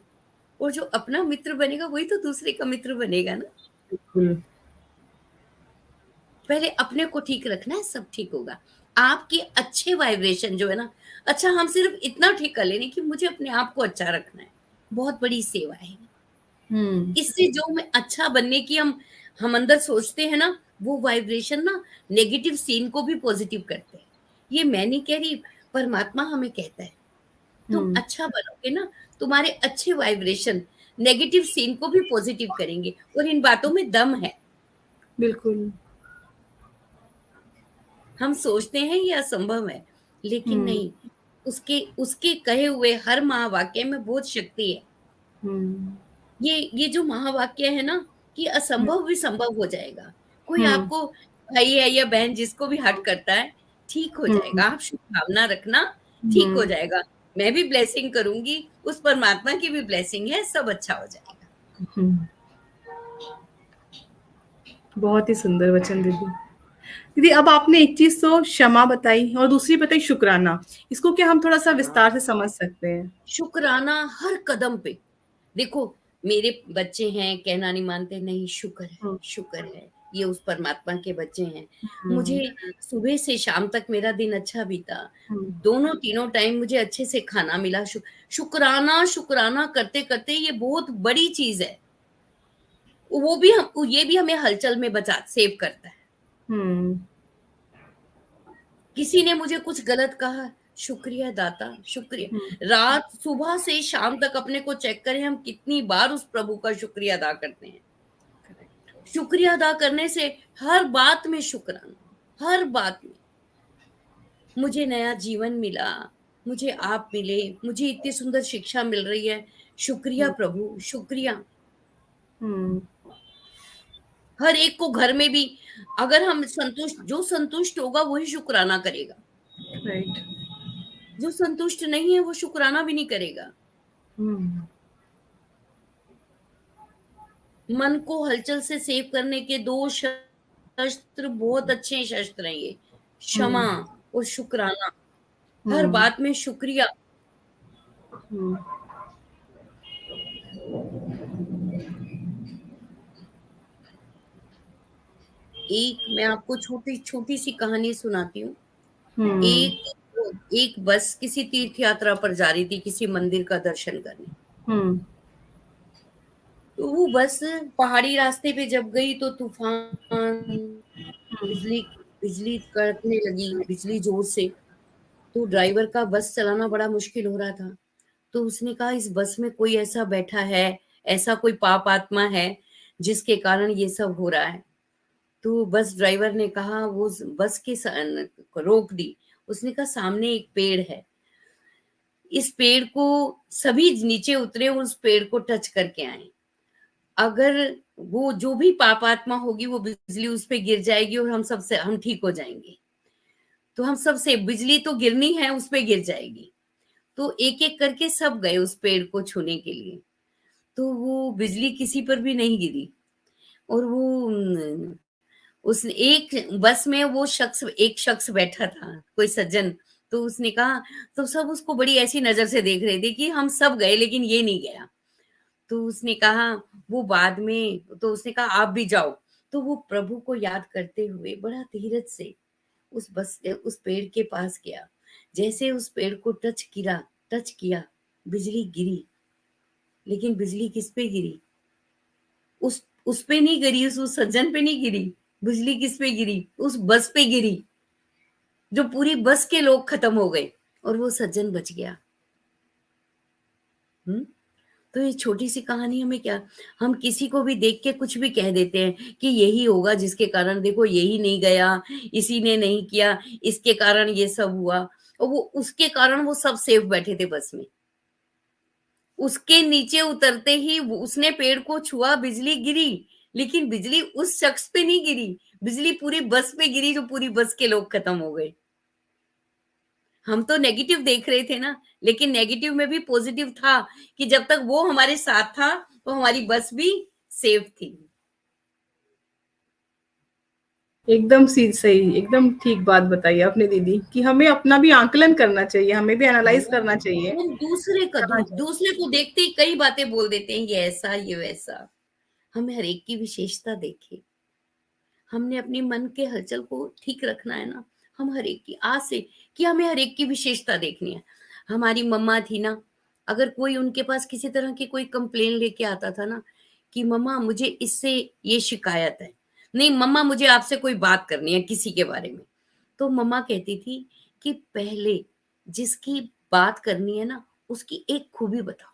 और जो अपना मित्र बनेगा वही तो दूसरे का मित्र बनेगा ना। बिल्कुल। पहले अपने को ठीक रखना है, सब ठीक होगा। आपके अच्छे वाइब्रेशन जो है ना, अच्छा हम सिर्फ इतना ठीक कर लें कि मुझे अपने आप को अच्छा रखना है, बहुत बड़ी सेवा है। हुँ, इससे जो मैं अच्छा बनने की हम अंदर सोचते हैं ना, वो वाइब्रेशन ना नेगेटिव सीन को भी पॉजिटिव करते हैं। ये मैं नहीं कह रही, परमात्मा हमें कहता है, तुम हुँ, अच्छा बनोगे ना, तुम्हारे अच्छे वाइब्रेशन नेगेटिव सीन को भी पॉजिटिव करेंगे, और इन बातों में दम है। बिल्कुल। हम सोचते हैं ये असंभव है, लेकिन हुँ, नहीं, उसके उसके कहे हुए हर महावाक्य में बहुत शक्ति है। हुँ, ये जो महावाक्य है ना, कि हुँ, असंभव भी संभव हो जाएगा। कोई हुँ, आपको भाई है या बहन जिसको भी हर्ट करता है, ठीक हो हुँ, जाएगा। आप शुभ भावना रखना, ठीक हो हुँ, जाएगा। मैं भी ब्लेसिंग करूँगी, उस परमात्मा की भी ब्लेसिंग है, सब अच्छा हो जाएगा। हुँ। बहुत ही सुंदर वचन दीदी। दीदी अब आपने एक चीज़ तो क्षमा बताई और दूसरी बताई शुकराना। इसको क्या हम थोड़ा-सा हाँ। विस्तार से समझ सकते हैं? शुक्राना हर कदम पे। देखो, मेरे बच्चे हैं, कहना नहीं मानते, नहीं हुँ, शुक्र है, ये उस परमात्मा के बच्चे हैं। हुँ, मुझे सुबह से शाम तक मेरा दिन अच्छा बीता। हुँ, दोनों तीनों टाइम मुझे अच्छे से खाना मिला। शुक्राना, शुक्राना करते-करते ये बहुत बड़ी चीज़ है। ये भी हमें हलचल में बचा सेव करता है। हुँ, किसी ने मुझे कुछ गलत कहा, शुक्रिया दाता, हुँ, शुक्रिया। रात सुबह से शाम तक अपने को चेक करें, हम कितनी बार उस प्रभु का शुक्रिया अदा करते हैं। करेक्ट। शुक्रिया अदा करने से हर बात में शुक्राना, हर बात में। मुझे नया जीवन मिला, मुझे आप मिले, मुझे इतनी सुंदर शिक्षा मिल रही है, शुक्रिया हुँ, प्रभु, शुक्रिया। हुँ, हर एक को घर में भी, अगर हम जो संतुष्ट होगा वही शुक्राना करेगा। राइट। जो संतुष्ट नहीं है वो शुक्राना भी नहीं करेगा। हुँ, मन को हलचल से सेव करने के 2 शस्त्र बहुत अच्छे शस्त्र हैं ये, क्षमा हुँ, और शुक्राना। हर हुँ, बात में शुक्रिया। हुँ, एक मैं आपको छोटी-छोटी सी कहानी सुनाती हूँ। हुँ, एक एक बस किसी तीर्थ यात्रा पर जा रही थी, किसी मंदिर का दर्शन करने। हुँ, तो वो बस पहाड़ी रास्ते पे जब गई तो तूफान, बिजली बिजली कड़कने लगी, बिजली ज़ोर से। तो ड्राइवर का बस चलाना बड़ा मुश्किल हो रहा था। तो उसने कहा इस बस में कोई ऐसा बैठा है, ऐसा कोई पाप आत्मा है, जिसके कारण ये सब हो रहा है। तो बस ड्राइवर ने कहा, वो बस के रोक दी। उसने कहा सामने एक पेड़ है, इस पेड़ को सभी नीचे उतरे और उस पेड़ को टच करके आए। अगर वो जो भी पाप आत्मा होगी वो बिजली उस पे गिर जाएगी और हम ठीक हो जाएंगे। तो हम सबसे बिजली तो गिरनी है, उस पे गिर जाएगी। तो एक एक करके सब गए उस पेड़ को छूने के लिए। तो वो बिजली किसी पर भी नहीं गिरी। और वो उस एक बस में वो एक शख्स बैठा था, कोई सज्जन। तो उसने कहा, तो सब उसको बड़ी ऐसी नज़र से देख रहे थे कि हम सब गए लेकिन ये नहीं गया। तो उसने कहा, वो बाद में तो उसने कहा आप भी जाओ। तो वो प्रभु को याद करते हुए बड़ा धीरज से उस पेड़ के पास गया। जैसे उस पेड़ को टच किया, बिजली गिरी। लेकिन बिजली किस पे गिरी? उस पे नहीं गिरी, उस सज्जन पे नहीं गिरी। बिजली किस पे गिरी? उस बस पे गिरी। जो पूरी बस के लोग खत्म हो गए और वो सज्जन बच गया। तो ये छोटी सी कहानी हमें क्या, हम किसी को भी देख के कुछ भी कह देते हैं कि यही होगा जिसके कारण देखो यही नहीं गया, इसी ने नहीं किया, इसके कारण ये सब हुआ, और वो उसके कारण वो सब सेफ बैठे थे बस में। उसके नीचे उतरते ही उसने पेड़ को छुआ, बिजली गिरी, लेकिन बिजली उस शख्स पे नहीं गिरी, बिजली पूरी बस पे गिरी, जो पूरी बस के लोग खत्म हो गए। हम तो नेगेटिव देख रहे थे ना, लेकिन नेगेटिव में भी पॉजिटिव था कि जब तक वो हमारे साथ था तो हमारी बस भी सेफ थी। एकदम सही, एकदम ठीक बात बताई आपने दीदी, कि हमें अपना भी आकलन करना चाहिए, हमें भी एनालाइज करना चाहिए। हम दूसरे का कहाँ जाए। दूसरे को देखते ही कई बातें बोल देते हैं, ये ऐसा ये वैसा। हमें हर एक की विशेषता देखे, हमने अपनी मन के हलचल को ठीक रखना है ना। हम हर एक की आज से, कि हमें हर एक की विशेषता देखनी है। हमारी मम्मा थी ना, अगर कोई उनके पास किसी तरह की कोई कंप्लेन लेके आता था ना कि मम्मा मुझे इससे ये शिकायत है, नहीं मम्मा मुझे आपसे कोई बात करनी है किसी के बारे में, तो मम्मा कहती थी कि पहले जिसकी बात करनी है ना उसकी एक खूबी बताओ।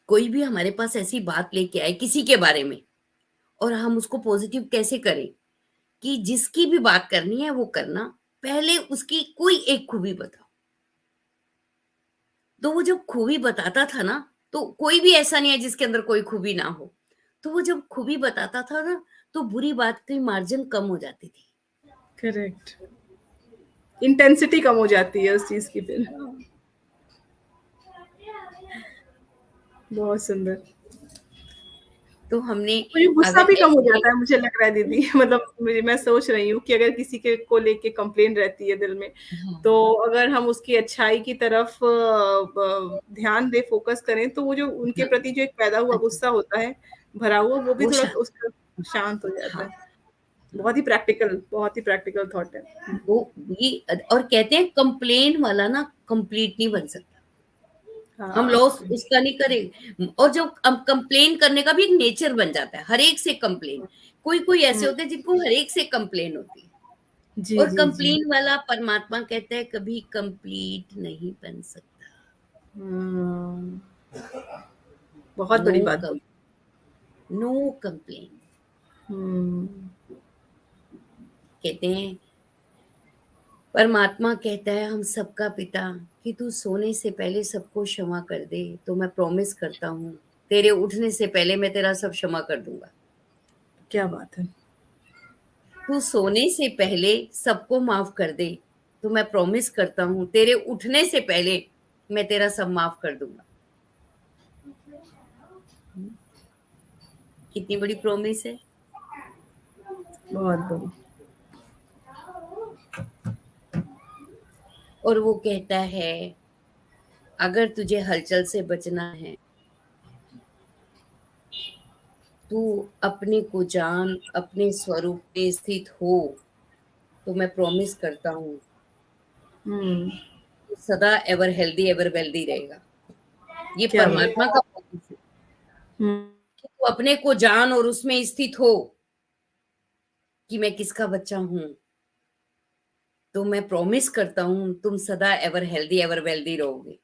कोई भी हमारे पास ऐसी बात लेके आए किसी के बारे में, और हम उसको पॉजिटिव कैसे करें कि जिसकी भी बात करनी है वो करना, पहले उसकी कोई एक खूबी बताओ। तो वो जब खूबी बताता था ना, तो कोई भी ऐसा नहीं है जिसके अंदर कोई खूबी ना हो, तो वो जब खूबी बताता था ना तो बुरी बात की मार्जिन कम हो जाती थी। करेक्ट, इंटेंसिटी कम हो जाती है उस चीज की फिर। बहुत सुंदर। तो हमने मुझे गुस्सा अगर भी कम हो ऐसे, जाता है, मुझे लग रहा है दीदी। मतलब मैं सोच रही हूँ कि अगर किसी के को लेके कंप्लेन रहती है दिल में, तो हाँ, अगर हम उसकी अच्छाई की तरफ ध्यान दे, फोकस करें, तो वो जो उनके हाँ, प्रति जो एक पैदा हुआ अच्छा, गुस्सा होता है, भरा हुआ, वो भी वो थोड़ा शा उसका शांत हो जाता हाँ, है। बहुत ही प्रैक्टिकल थॉट है। वो ये, और कहते हैं कंप्लेन वाला ना कंप्लीट नहीं बन सकता। हम हाँ। लॉस उसका नहीं करें, और जब कंप्लेन करने का भी एक नेचर बन जाता है, हर एक से कंप्लेन। कोई कोई ऐसे हम्म, होते हैं जिनको हर एक से कंप्लेन होती है, जी और जी जी। कंप्लेन वाला परमात्मा कहता है कभी कंप्लीट नहीं बन सकता। हम्म, बहुत नो बड़ी बात कम बोली। No complain. हम्म, कहते हैं, परमात्मा कहता है हम सबका पिता, कि तू सोने से पहले सबको क्षमा कर दे, तो मैं प्रॉमिस करता हूँ तेरे उठने से पहले मैं तेरा सब क्षमा कर दूंगा। क्या बात है। तू सोने से पहले सबको माफ कर दे, तो मैं प्रॉमिस करता हूँ तेरे उठने से पहले मैं तेरा सब माफ कर दूंगा। कितनी बड़ी प्रॉमिस है। बहुत बड़ी। और वो कहता है अगर तुझे हलचल से बचना है, तू अपने को जान, अपने स्वरूप में स्थित हो, तो मैं प्रॉमिस करता हूँ हम्म, तू सदा एवर हेल्दी एवर वेल्दी रहेगा। ये क्या बात। परमात्मा का प्रॉमिस है हम्म, कि तू अपने को जान और उसमें स्थित हो कि मैं किसका बच्चा हूँ, तो मैं प्रॉमिस करता हूँ तुम सदा एवर हेल्दी एवर वेल्दी रहोगे।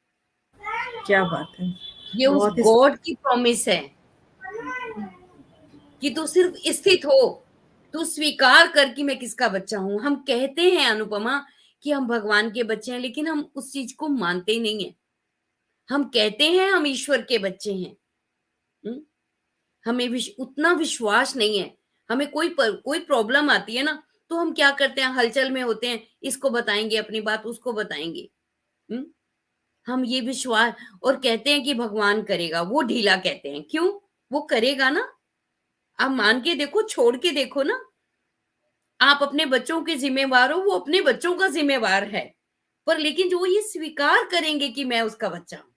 क्या बात है। ये उस बहुत ही गॉड की प्रॉमिस है कि तू सिर्फ स्थित हो, तू स्वीकार कर कि मैं किसका बच्चा हूं। हम कहते हैं अनुपमा कि हम भगवान के बच्चे हैं, लेकिन हम उस चीज को मानते ही नहीं है। हम कहते हैं हम ईश्वर के बच्चे हैं, हम्म? हमें उतना विश्वास नहीं है। हमें कोई प्रॉब्लम आती है ना, तो हम क्या करते हैं, हलचल में होते हैं, इसको बताएंगे अपनी बात, उसको बताएंगे। हम्म? हम ये विश्वास और कहते हैं कि भगवान करेगा, वो ढीला कहते हैं। क्यों? वो करेगा ना। आप मान के देखो, छोड़ के देखो ना। आप अपने बच्चों के जिम्मेवार हो, वो अपने बच्चों का जिम्मेवार है, पर लेकिन जो ये स्वीकार करेंगे कि मैं उसका बच्चा हूं।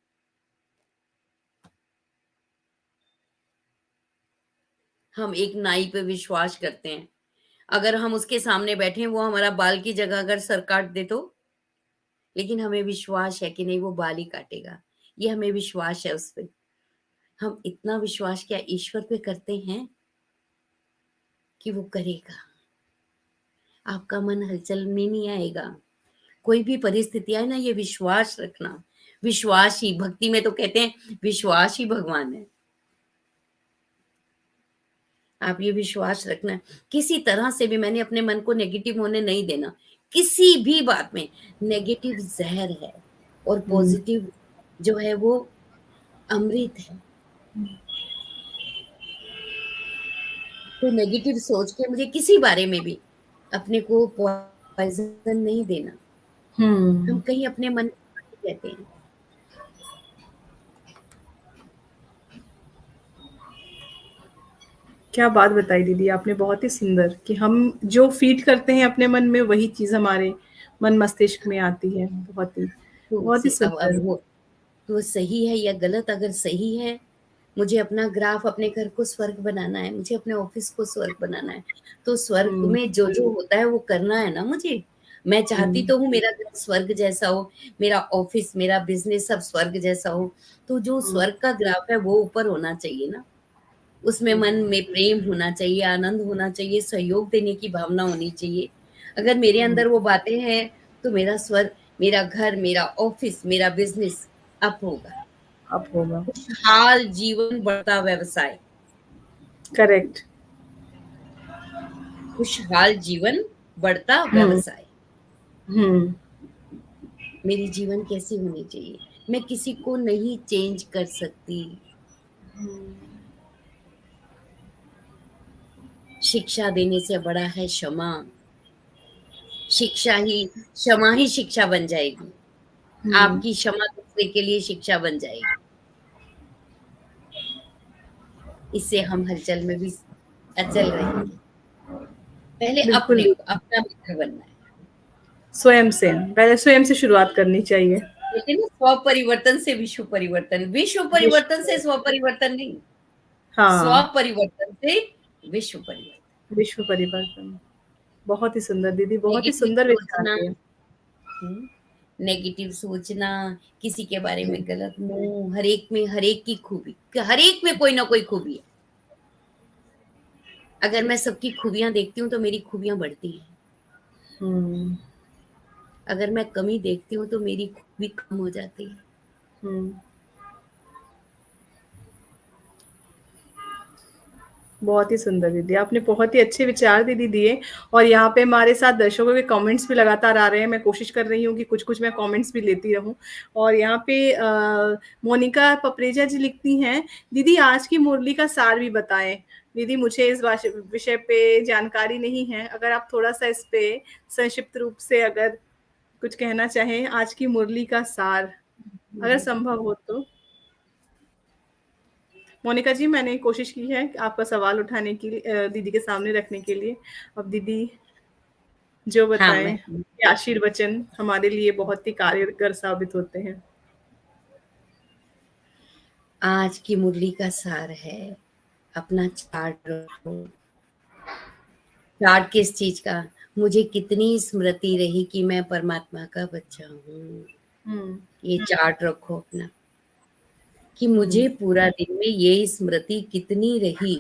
हम एक नाई पे विश्वास करते हैं, अगर हम उसके सामने बैठे, वो हमारा बाल की जगह अगर सर काट दे तो, लेकिन हमें विश्वास है कि नहीं वो बाल ही काटेगा। ये हमें विश्वास है उस पे। हम इतना विश्वास क्या ईश्वर पे करते हैं कि वो करेगा। आपका मन हलचल में नहीं आएगा। कोई भी परिस्थिति आए ना, ये विश्वास रखना, विश्वास ही, भक्ति में तो कहते हैं विश्वास ही भगवान है। आप ये विश्वास रखना, किसी तरह से भी मैंने अपने मन को नेगेटिव होने नहीं देना। किसी भी बात में नेगेटिव ज़हर है और पॉजिटिव जो है वो अमृत है। तो नेगेटिव सोच के मुझे किसी बारे में भी अपने को पॉइज़न नहीं देना। हम कहीं अपने मन को कहते हैं। क्या बात बताई दीदी आपने, बहुत ही सुंदर कि हम जो फीड करते हैं अपने मन में वही चीज हमारे मन मस्तिष्क में आती है। बहुत ही अब सुंदर। वो सही है या गलत? अगर सही है, मुझे अपना ग्राफ, अपने घर को स्वर्ग बनाना है, मुझे अपने ऑफिस को स्वर्ग बनाना है, तो स्वर्ग में जो जो होता है वो करना है ना मुझे। मैं चाहती तो हूँ मेरा घर स्वर्ग जैसा हो, मेरा ऑफिस, मेरा बिजनेस सब स्वर्ग जैसा हो, तो जो स्वर्ग का ग्राफ है वो ऊपर होना चाहिए ना। उसमें मन में प्रेम होना चाहिए, आनंद होना चाहिए, सहयोग देने की भावना होनी चाहिए। अगर मेरे अंदर वो बातें हैं तो मेरा स्वर्ग, मेरा घर, मेरा ऑफिस, मेरा बिजनेस अप होगा। अब होगा। खुशहाल जीवन, बढ़ता व्यवसाय। करेक्ट। खुशहाल जीवन, बढ़ता व्यवसाय। मेरी जीवन कैसी होनी चाहिए? मैं किसी को नहीं चेंज कर सकती। शिक्षा देने से बड़ा है क्षमा। क्षमा ही शिक्षा बन जाएगी। आपकी क्षमा दूसरे के लिए शिक्षा बन जाएगी। इससे हम हलचल में भी अचल रहेंगे। पहले बिल्कुल। अपना मित्र बनना है। पहले स्वयं से शुरुआत करनी चाहिए। लेकिन स्व परिवर्तन से विश्व परिवर्तन, विश्व परिवर्तन से स्व परिवर्तन नहीं, स्व हाँ, परिवर्तन से विश्व परिवर्तन। विश्व परिवर्तन। बहुत ही सुंदर दीदी, बहुत ही नेगेटिव सुंदर विचार सोचना, है। नेगेटिव सोचना, किसी के बारे में गलत मुंह, हर एक की खूबी, हर एक में कोई ना कोई खूबी है। अगर मैं सबकी खूबियां देखती हूँ तो मेरी खूबियां बढ़ती हैं। अगर मैं कमी देखती हूँ तो मेरी खूबी कम हो जाती है। बहुत ही सुंदर दीदी, आपने बहुत ही अच्छे विचार दीदी दिए। और यहाँ पे हमारे साथ दर्शकों के कमेंट्स भी लगातार आ रहे हैं। मैं कोशिश कर रही हूँ कि कुछ मैं कमेंट्स भी लेती रहूं। और यहाँ पे मोनिका पपरेजा जी लिखती हैं, दीदी आज की मुरली का सार भी बताएं। दीदी मुझे इस विषय पे जानकारी नहीं है, अगर आप थोड़ा सा इस पे संक्षिप्त रूप से अगर कुछ कहना चाहें, आज की मुरली का सार अगर संभव हो तो। मोनिका जी, मैंने कोशिश की है आपका सवाल उठाने के लिए, दीदी के सामने रखने के लिए। अब दीदी जो हाँ, बताएं, ये आशीर्वचन हमारे लिए बहुत ही कारगर साबित होते हैं। आज की मुरली का सार है, अपना चार्ट रखो। चार्ट किस चीज का? मुझे कितनी स्मृति रही कि मैं परमात्मा का बच्चा हूँ। ये चार्ट रखो अपना, कि मुझे पूरा दिन में ये स्मृति कितनी रही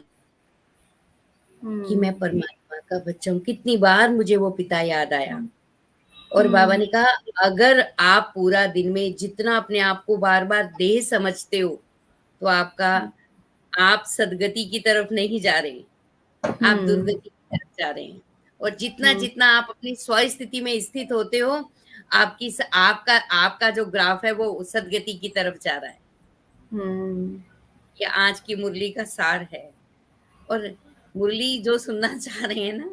कि मैं परमात्मा का बच्चा हूँ। कितनी बार मुझे वो पिता याद आया। और बाबा ने कहा, अगर आप पूरा दिन में जितना अपने आप को बार बार देह समझते हो तो आप सदगति की तरफ नहीं जा रहे, आप दुर्गति की तरफ जा रहे हैं। और जितना जितना आप अपनी स्व स्थिति में स्थित होते हो, आपका जो ग्राफ है वो सदगति की तरफ जा रहा है। ये आज की मुरली का सार है। और मुरली जो सुनना चाह रहे हैं ना,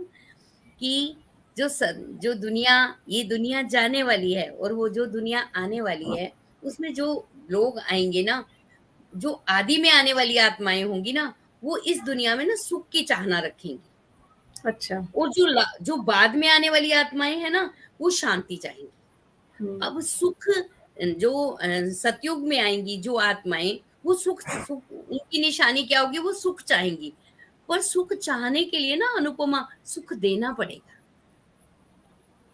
कि जो दुनिया, ये दुनिया जाने वाली है और वो जो दुनिया आने वाली है, उसमें जो लोग आएंगे ना, जो आदि में आने वाली आत्माएं होंगी ना, वो इस दुनिया में ना सुख की चाहना रखेंगी। अच्छा। और जो बाद में आने वाली आत्माएं हैं ना, वो शांति चाहेंगी। अब सुख, जो सतयुग में आएंगी जो आत्माएं, वो सुख उनकी निशानी क्या होगी? वो सुख चाहेंगी। पर सुख चाहने के लिए ना अनुपमा, सुख देना पड़ेगा।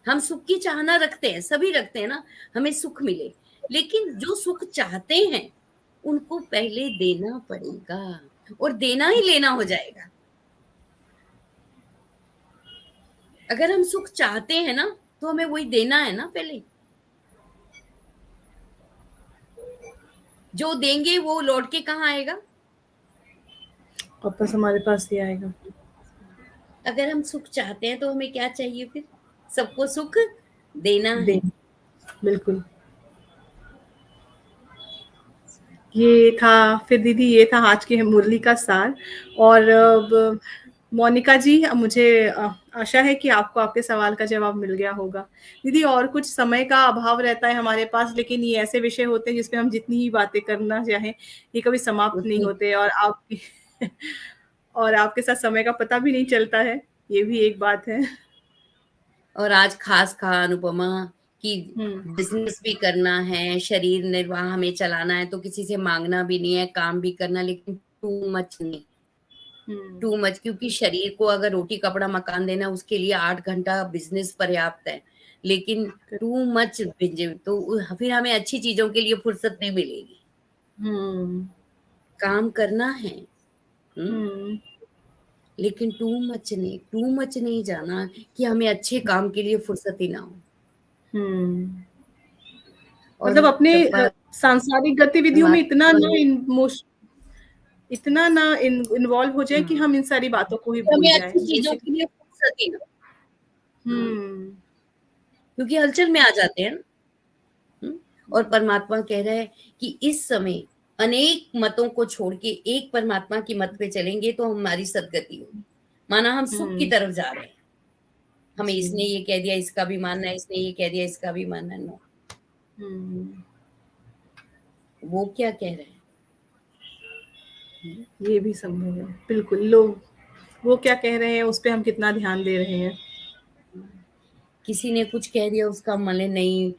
हम सुख की चाहना रखते हैं, सभी रखते हैं ना, हमें सुख मिले। लेकिन जो सुख चाहते हैं उनको पहले देना पड़ेगा, और देना ही लेना हो जाएगा। अगर हम सुख चाहते हैं ना, तो हमें वही देना है ना पहले। जो देंगे वो लौट के कहाँ आएगा? वापस हमारे पास ही आएगा। अगर हम सुख चाहते हैं तो हमें क्या चाहिए फिर? सबको सुख देना दे है। बिल्कुल। ये था फिर दीदी, ये था आज की मुरली का सार। और अब मोनिका जी, अब मुझे आशा है कि आपको आपके सवाल का जवाब मिल गया होगा। दीदी, और कुछ समय का अभाव रहता है हमारे पास, लेकिन ये ऐसे विषय होते हैं जिसपे हम जितनी ही बातें करना चाहें, ये कभी समाप्त नहीं उतनी होते। और आपकी और आपके साथ समय का पता भी नहीं चलता है, ये भी एक बात है। और आज खास कहा अनुपमा कि हुँ, बिज़नेस भी करना है, शरीर निर्वाह हमें चलाना है, तो किसी से माँगना भी नहीं है, काम भी करना, लेकिन टू मच नहीं। हुँ, टू मच, क्योंकि शरीर को अगर रोटी कपड़ा मकान देना, उसके लिए 8 घंटा बिज़नेस पर्याप्त है। लेकिन टू मच बिज़ी तो फिर हमें अच्छी चीज़ों के लिए फुर्सत नहीं मिलेगी। हुँ, काम करना है, हुँ, हुँ, लेकिन टू मच नहीं जाना कि हमें अच्छे काम के लिए फुर्सत ही ना हो। हुँ। और मतलब अपने जब सांसारिक गतिविधियों में इतना परमात्मा ना इतना ना इन्वॉल्व हो जाए कि हाँ, हम इन सारी बातों को ही कि भूल हमें जाएँ, अच्छी चीज़ों बेसिक। के लिए फुर्सत ही ना हो। हाँ, हुँ, क्योंकि हलचल में आ जाते हैं ना। हुँ, और परमात्मा कह रहा है कि इस समय अनेक मतों को छोड़ के एक परमात्मा की मत पे चलेंगे तो हमारी सद्गति होगी। माना हम सुख की हुँ, तरफ जा रहे हैं। हमें जी, इसने ये कह दिया, इसका भी मानना है, इसने ये कह दिया, इसका भी मानना है, नो। हुँ, वो क्या कह रहे हैं? हुँ, ये भी संभव है। बिल्कुल, लोग वो क्या कह रहे हैं, उस पे हम कितना ध्यान दे रहे हैं। किसी ने कुछ कह दिया उसका मन है नहीं,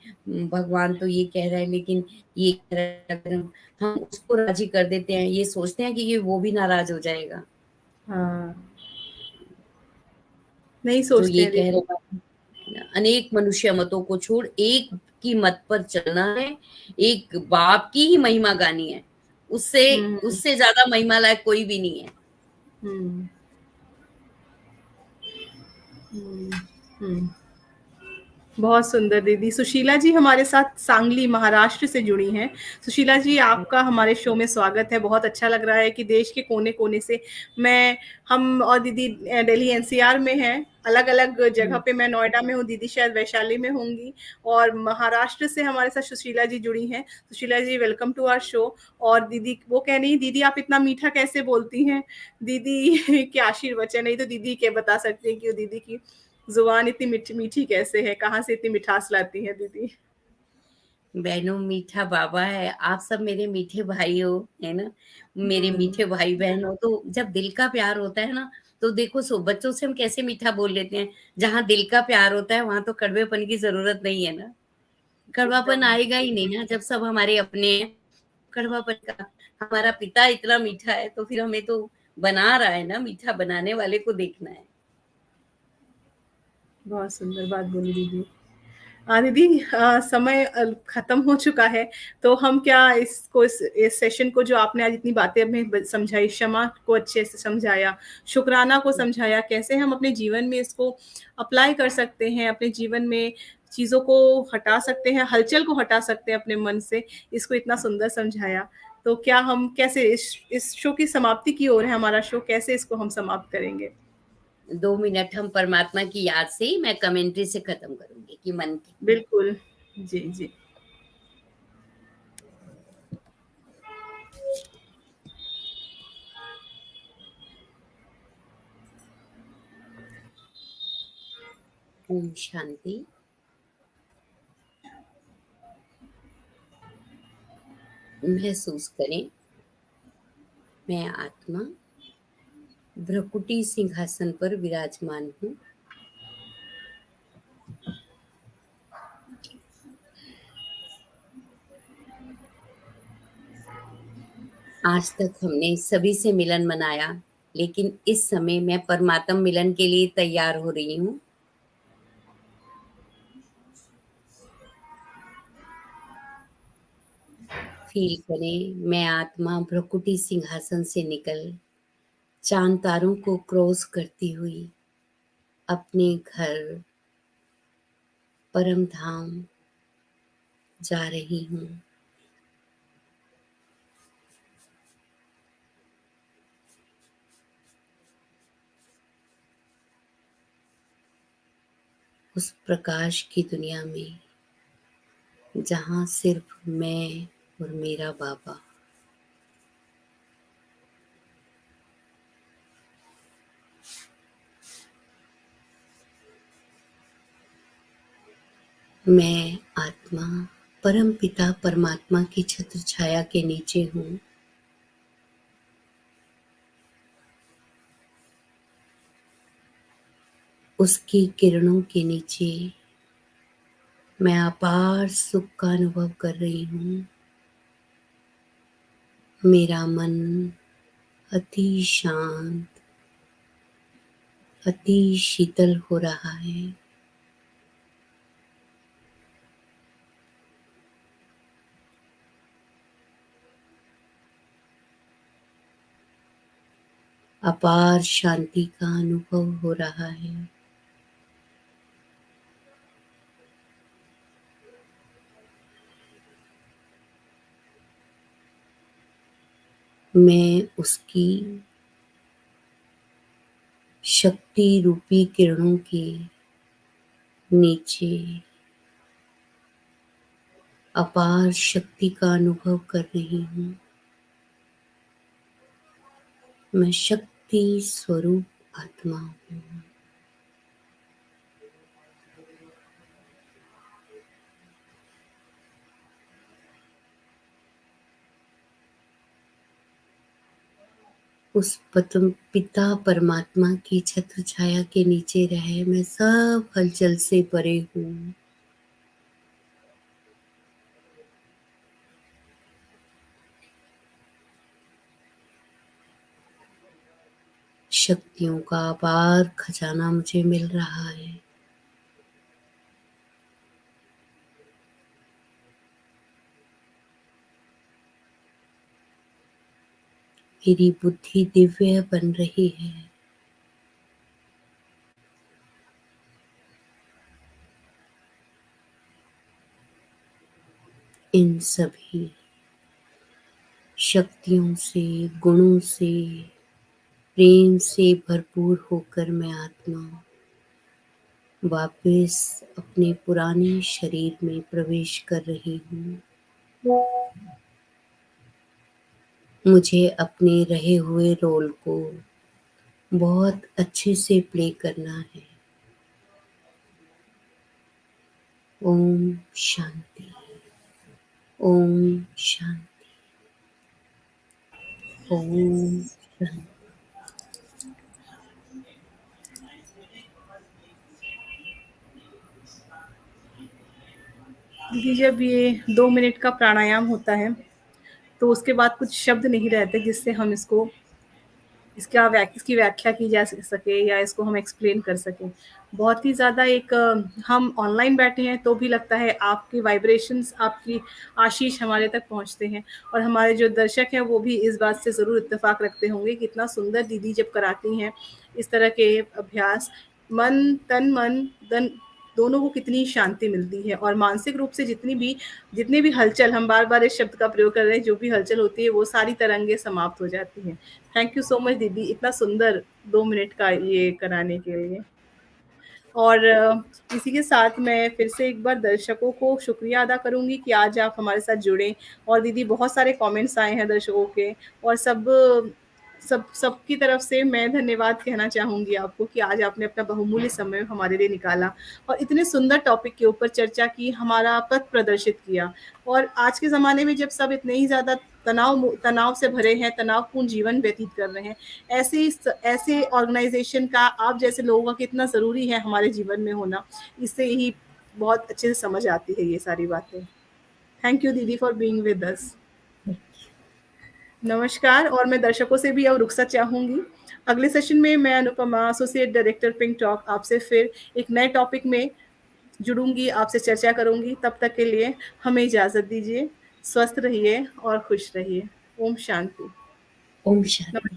भगवान तो ये कह रहा है, लेकिन ये कह रहा है, अगर हम उसको राज़ी कर देते हैं, ये सोचते हैं कि ये वो भी नाराज़ हो जाएगा। हाँ, नहीं जो सोचते ये हैं कह दीदी। रहे हैं, अनेक मनुष्य मतों को छोड़ एक की मत पर चलना है, एक बाप की ही महिमा गानी है। उससे हुँ, उससे ज़्यादा महिमा लायक कोई भी नहीं है। हुँ, हुँ, हुँ। बहुत सुंदर दीदी। सुशीला जी हमारे साथ सांगली महाराष्ट्र से जुड़ी हैं। सुशीला जी, आपका हमारे शो में स्वागत है। बहुत अच्छा लग रहा है कि देश के कोने-कोने से हम और दीदी दिल्ली एनसीआर में हैं। अलग-अलग जगह हुँ, पे, मैं नोएडा में हूँ, दीदी शायद वैशाली में होंगी, और महाराष्ट्र से हमारे साथ सुशीला जी जुड़ी हैं। सुशीला जी, वेलकम टू आवर शो। और दीदी वो कह रही हैं, दीदी आप इतना मीठा कैसे बोलती हैं? दीदी के आशीर्वचन, नहीं तो दीदी क्या बता सकती हैं कि वो दीदी की ज़ुबान इतनी मीठी कैसे है? कहाँ से इतनी मिठास लाती हैं दीदी? बहनों मीठा बाबा है, आप सब मेरे मीठे भाई हो, है ना? मेरे हुँ, मीठे भाई-बहन हो, तो जब दिल का प्यार होता है ना, तो देखो बच्चों से हम कैसे मीठा बोल लेते हैं। जहाँ दिल का प्यार होता है, वहाँ तो कड़वेपन की ज़रूरत नहीं है ना। कड़वापन एकदम। आएगा ही नहीं ना, जब सब हमारे अपने हैं। कड़वापन का हमारा पिता इतना मीठा है, तो फिर हमें तो बना रहा है ना, मीठा बनाने वाले को देखना है। बहुत सुंदर बात बोली दीदी। दीदी, समय खत्म हो चुका है, तो हम क्या इस सेशन को, जो आपने आज इतनी बातें हमें समझाई, क्षमा को अच्छे से समझाया, शुक्राना को समझाया, कैसे हम अपने जीवन में इसको अप्लाई कर सकते हैं, अपने जीवन में चीज़ों को हटा सकते हैं, हलचल को हटा सकते हैं अपने मन से, इसको इतना सुंदर समझाया। तो क्या हम कैसे इस शो की समाप्ति की ओर है हमारा शो, कैसे इसको हम समाप्त करेंगे? 2 मिनट हम परमात्मा की याद से ही मैं कमेंट्री से खत्म करूँगी कि मन की। बिल्कुल। जी, जी। ओम शांति। महसूस करें, मैं आत्मा भ्रकुटी सिंहासन पर विराजमान हूँ। आज तक हमने सभी से मिलन मनाया, लेकिन इस समय मैं परमात्म मिलन के लिए तैयार हो रही हूँ। फ़ील करें, मैं आत्मा भ्रकुटी सिंहासन से निकल चाँद तारों को क्रॉस करती हुई अपने घर परम धाम जा रही हूँ। उस प्रकाश की दुनिया में जहाँ सिर्फ मैं और मेरा बाबा। मैं आत्मा परम पिता परमात्मा की छत्र छाया के नीचे हूँ। उसकी किरणों के नीचे मैं अपार सुख का अनुभव कर रही हूँ। मेरा मन अति शांत, अति शीतल हो रहा है। अपार शांति का अनुभव हो रहा है। मैं उसकी शक्ति रूपी किरणों के नीचे अपार शक्ति का अनुभव कर रही हूँ। मैं शक्ति स्वरूप आत्मा हूँ। उस पिता परमात्मा की छत्र छाया के नीचे रहे मैं सब हलचल से परे हूँ। शक्तियों का अपार खजाना मुझे मिल रहा है। मेरी बुद्धि दिव्य बन रही है। इन सभी शक्तियों से, गुणों से, प्रेम से भरपूर होकर मैं आत्मा वापस अपने पुराने शरीर में प्रवेश कर रही हूँ। मुझे अपने रहे हुए रोल को बहुत अच्छे से प्ले करना है। ओम शांति, ओम शांति, ओम शांति। दीदी जब ये 2 मिनट का प्राणायाम होता है तो उसके बाद कुछ शब्द नहीं रहते जिससे हम इसकी व्याख्या की जा सके या इसको हम एक्सप्लेन कर सकें। बहुत ही ज़्यादा हम ऑनलाइन बैठे हैं तो भी लगता है आपकी वाइब्रेशंस, आपकी आशीष हमारे तक पहुँचते हैं और हमारे जो दर्शक हैं वो भी इस बात से ज़रूर इत्तेफ़ाक रखते होंगे कि इतना सुंदर दीदी जब कराती हैं इस तरह के अभ्यास, मन, धन दोनों को कितनी शांति मिलती है और मानसिक रूप से जितनी भी हलचल, हम बार-बार इस शब्द का प्रयोग कर रहे हैं, जो भी हलचल होती है वो सारी तरंगें समाप्त हो जाती हैं। थैंक यू सो मच दीदी इतना सुंदर 2 मिनट का ये कराने के लिए। और इसी के साथ मैं फिर से एक बार दर्शकों को शुक्रिया अदा करूँगी कि आज आप हमारे साथ जुड़े और दीदी बहुत सारे कमेंट्स आए हैं दर्शकों के और सबकी तरफ से मैं धन्यवाद कहना चाहूँगी आपको कि आज आपने अपना बहुमूल्य समय हमारे लिए निकाला और इतने सुंदर टॉपिक के ऊपर चर्चा की, हमारा पथ प्रदर्शित किया। और आज के ज़माने में जब सब इतने ही ज़्यादा तनाव से भरे हैं, तनावपूर्ण जीवन व्यतीत कर रहे हैं, ऐसे ऑर्गेनाइजेशन का, आप जैसे लोगों का कितना ज़रूरी है हमारे जीवन में होना, इससे ही बहुत अच्छे से समझ आती है ये सारी बातें। थैंक यू दीदी फॉर बीइंग विद अस। नमस्कार। और मैं दर्शकों से भी अब रुखसत चाहूँगी। अगले सेशन में मैं Anupama, associate director pink talk, आपसे फिर एक नए टॉपिक में जुड़ूँगी, आपसे चर्चा करूँगी। तब तक के लिए हमें इजाज़त दीजिए। स्वस्थ रहिए और खुश रहिए। ओम शांति। ओम शांति।